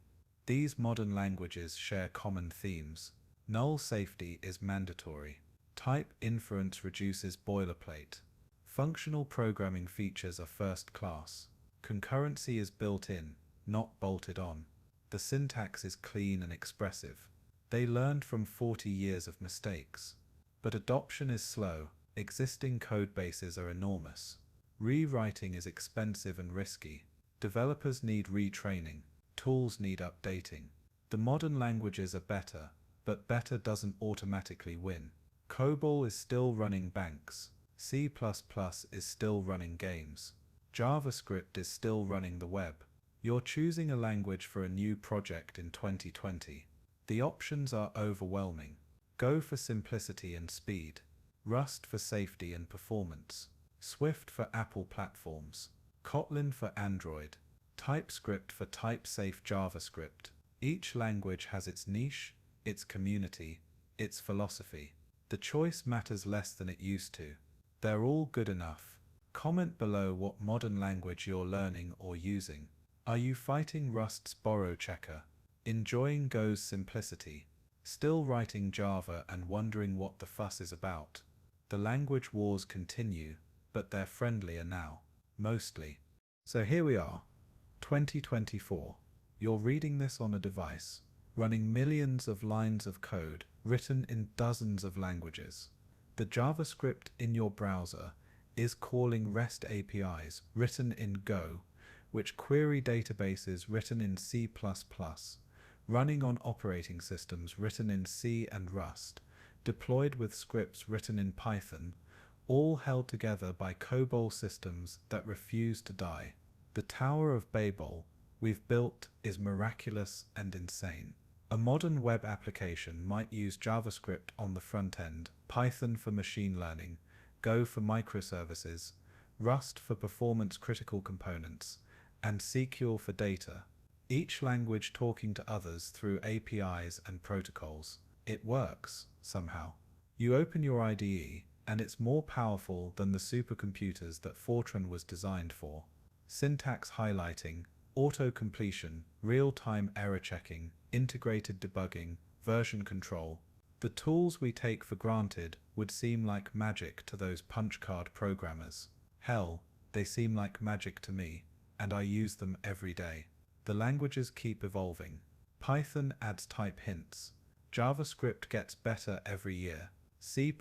These modern languages share common themes. Null safety is mandatory. Type inference reduces boilerplate. Functional programming features are first class. Concurrency is built in, not bolted on. The syntax is clean and expressive. They learned from 40 years of mistakes. But adoption is slow. Existing code bases are enormous. Rewriting is expensive and risky. Developers need retraining. Tools need updating. The modern languages are better, but better doesn't automatically win. COBOL is still running banks. C++ is still running games. JavaScript is still running the web. You're choosing a language for a new project in 2020. The options are overwhelming. Go for simplicity and speed. Rust for safety and performance. Swift for Apple platforms. Kotlin for Android. TypeScript for type-safe JavaScript. Each language has its niche, its community, its philosophy. The choice matters less than it used to. They're all good enough. Comment below what modern language you're learning or using. Are you fighting Rust's borrow checker? Enjoying Go's simplicity? Still writing Java and wondering what the fuss is about? The language wars continue, but they're friendlier now. Mostly. So here we are. 2024. You're reading this on a device, running millions of lines of code written in dozens of languages. The JavaScript in your browser is calling REST APIs written in Go, which query databases written in C++, running on operating systems written in C and Rust, deployed with scripts written in Python, all held together by COBOL systems that refuse to die. The Tower of Babel we've built is miraculous and insane. A modern web application might use JavaScript on the front end, Python for machine learning, Go for microservices, Rust for performance-critical components, and SQL for data, each language talking to others through APIs and protocols. It works, somehow. You open your IDE, and it's more powerful than the supercomputers that FORTRAN was designed for. Syntax highlighting, auto-completion, real-time error checking, integrated debugging, version control. The tools we take for granted would seem like magic to those punch-card programmers. Hell, they seem like magic to me, and I use them every day. The languages keep evolving. Python adds type hints. JavaScript gets better every year. C++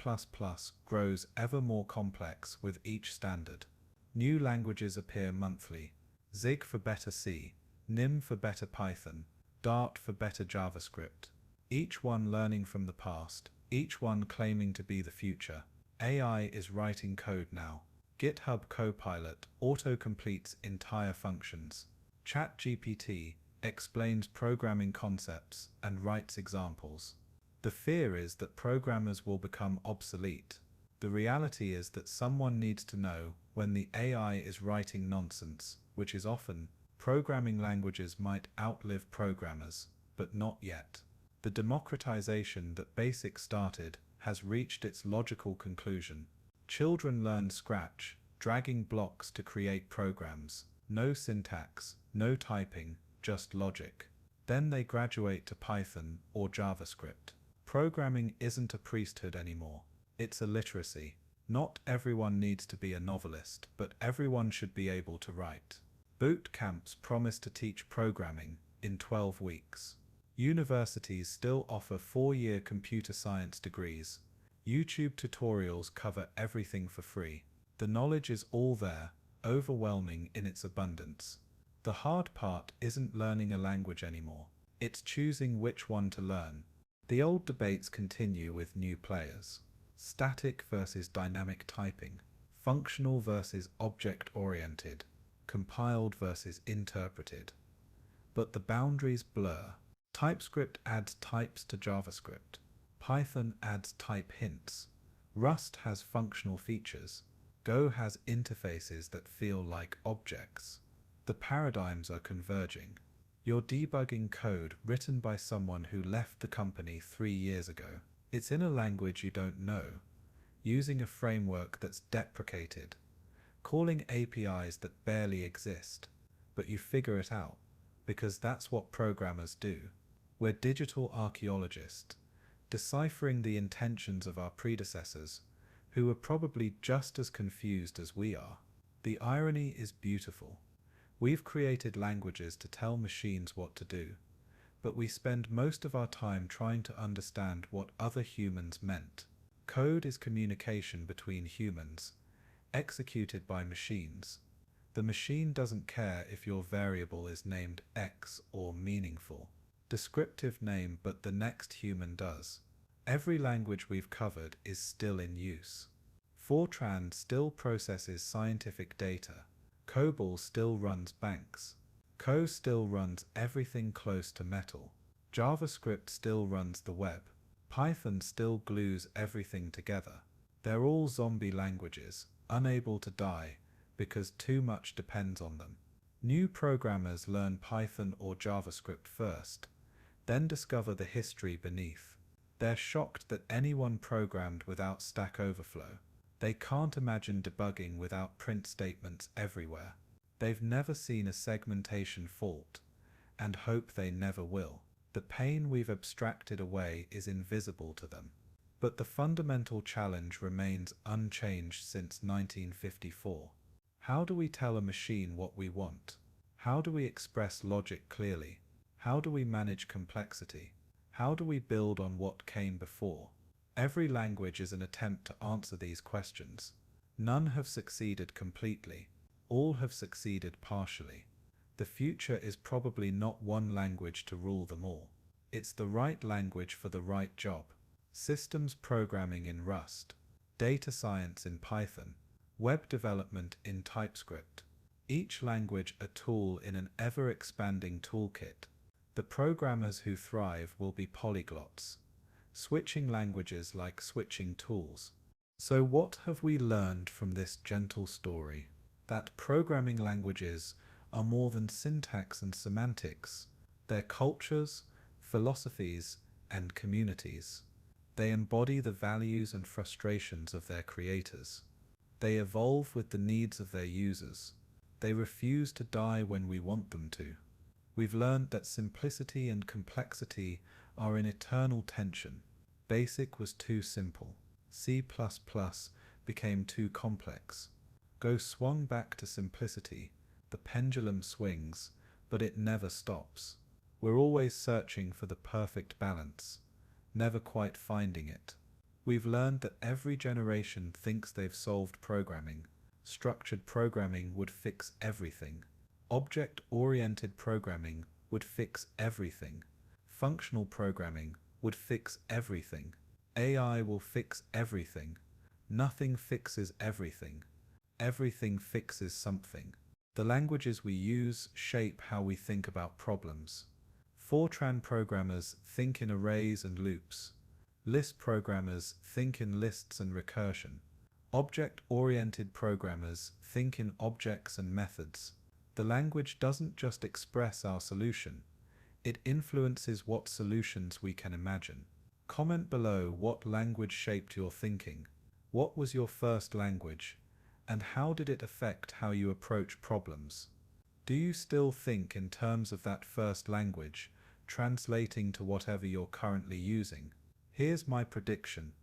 grows ever more complex with each standard. New languages appear monthly. Zig for better C, Nim for better Python, Dart for better JavaScript. Each one learning from the past, each one claiming to be the future. AI is writing code now. GitHub Copilot auto-completes entire functions. ChatGPT explains programming concepts and writes examples. The fear is that programmers will become obsolete. The reality is that someone needs to know when the AI is writing nonsense, which is often. Programming languages might outlive programmers, but not yet. The democratization that BASIC started has reached its logical conclusion. Children learn Scratch, dragging blocks to create programs. No syntax, no typing, just logic. Then they graduate to Python or JavaScript. Programming isn't a priesthood anymore. It's a literacy. Not everyone needs to be a novelist, but everyone should be able to write. Boot camps promise to teach programming in 12 weeks. Universities still offer 4-year computer science degrees. YouTube tutorials cover everything for free. The knowledge is all there, overwhelming in its abundance. The hard part isn't learning a language anymore. It's choosing which one to learn. The old debates continue with new players. Static versus dynamic typing, functional versus object-oriented, compiled versus interpreted. But the boundaries blur. TypeScript adds types to JavaScript. Python adds type hints. Rust has functional features. Go has interfaces that feel like objects. The paradigms are converging. You're debugging code written by someone who left the company 3 years ago. It's in a language you don't know, using a framework that's deprecated, calling APIs that barely exist, but you figure it out, because that's what programmers do. We're digital archaeologists, deciphering the intentions of our predecessors, who were probably just as confused as we are. The irony is beautiful. We've created languages to tell machines what to do, but we spend most of our time trying to understand what other humans meant. Code is communication between humans, executed by machines. The machine doesn't care if your variable is named X or meaningful, descriptive name, but the next human does. Every language we've covered is still in use. FORTRAN still processes scientific data. COBOL still runs banks. Co still runs everything close to metal. JavaScript still runs the web. Python still glues everything together. They're all zombie languages, unable to die, because too much depends on them. New programmers learn Python or JavaScript first, then discover the history beneath. They're shocked that anyone programmed without Stack Overflow. They can't imagine debugging without print statements everywhere. They've never seen a segmentation fault, and hope they never will. The pain we've abstracted away is invisible to them. But the fundamental challenge remains unchanged since 1954. How do we tell a machine what we want? How do we express logic clearly? How do we manage complexity? How do we build on what came before? Every language is an attempt to answer these questions. None have succeeded completely. All have succeeded partially. The future is probably not one language to rule them all. It's the right language for the right job. Systems programming in Rust, data science in Python, web development in TypeScript. Each language a tool in an ever-expanding toolkit. The programmers who thrive will be polyglots, switching languages like switching tools. So what have we learned from this gentle story? That programming languages are more than syntax and semantics. They're cultures, philosophies, and communities. They embody the values and frustrations of their creators. They evolve with the needs of their users. They refuse to die when we want them to. We've learned that simplicity and complexity are in eternal tension. Basic was too simple. C++ became too complex. Go swung back to simplicity. The pendulum swings, but it never stops. We're always searching for the perfect balance, never quite finding it. We've learned that every generation thinks they've solved programming. Structured programming would fix everything. Object-oriented programming would fix everything. Functional programming would fix everything. AI will fix everything. Nothing fixes everything. Everything fixes something. The languages we use shape how we think about problems. FORTRAN programmers think in arrays and loops. Lisp programmers think in lists and recursion. Object-oriented programmers think in objects and methods. The language doesn't just express our solution, it influences what solutions we can imagine. Comment below what language shaped your thinking. What was your first language, and how did it affect how you approach problems? Do you still think in terms of that first language, translating to whatever you're currently using? Here's my prediction.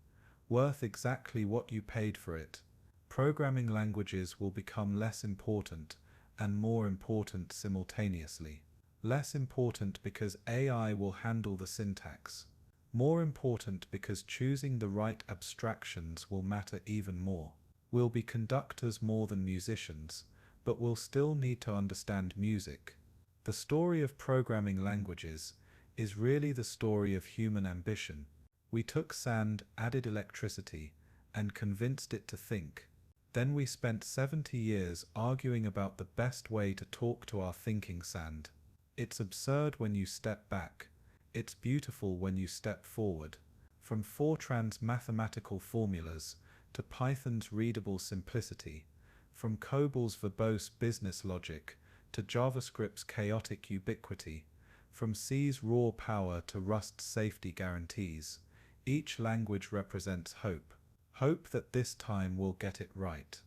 Worth exactly what you paid for it. Programming languages will become less important and more important simultaneously. Less important because AI will handle the syntax. More important because choosing the right abstractions will matter even more. We'll be conductors more than musicians, but we'll still need to understand music. The story of programming languages is really the story of human ambition. We took sand, added electricity, and convinced it to think. Then we spent 70 years arguing about the best way to talk to our thinking sand. It's absurd when you step back. It's beautiful when you step forward. From FORTRAN's mathematical formulas to Python's readable simplicity, from COBOL's verbose business logic to JavaScript's chaotic ubiquity, from C's raw power to Rust's safety guarantees, each language represents hope. Hope that this time we'll get it right.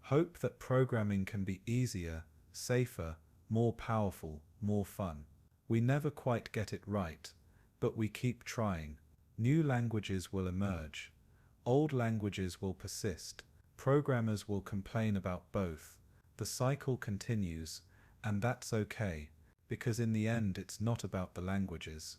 Hope that programming can be easier, safer, more powerful, more fun. We never quite get it right, but we keep trying. New languages will emerge. Old languages will persist. Programmers will complain about both. The cycle continues, and that's okay, because in the end it's not about the languages.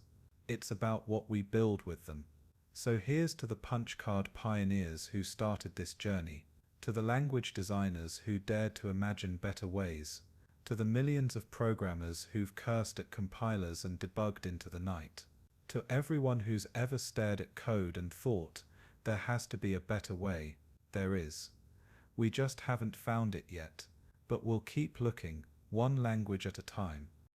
It's about what we build with them. So here's to the punch card pioneers who started this journey, to the language designers who dared to imagine better ways, to the millions of programmers who've cursed at compilers and debugged into the night, to everyone who's ever stared at code and thought, there has to be a better way. There is. We just haven't found it yet, but we'll keep looking, one language at a time.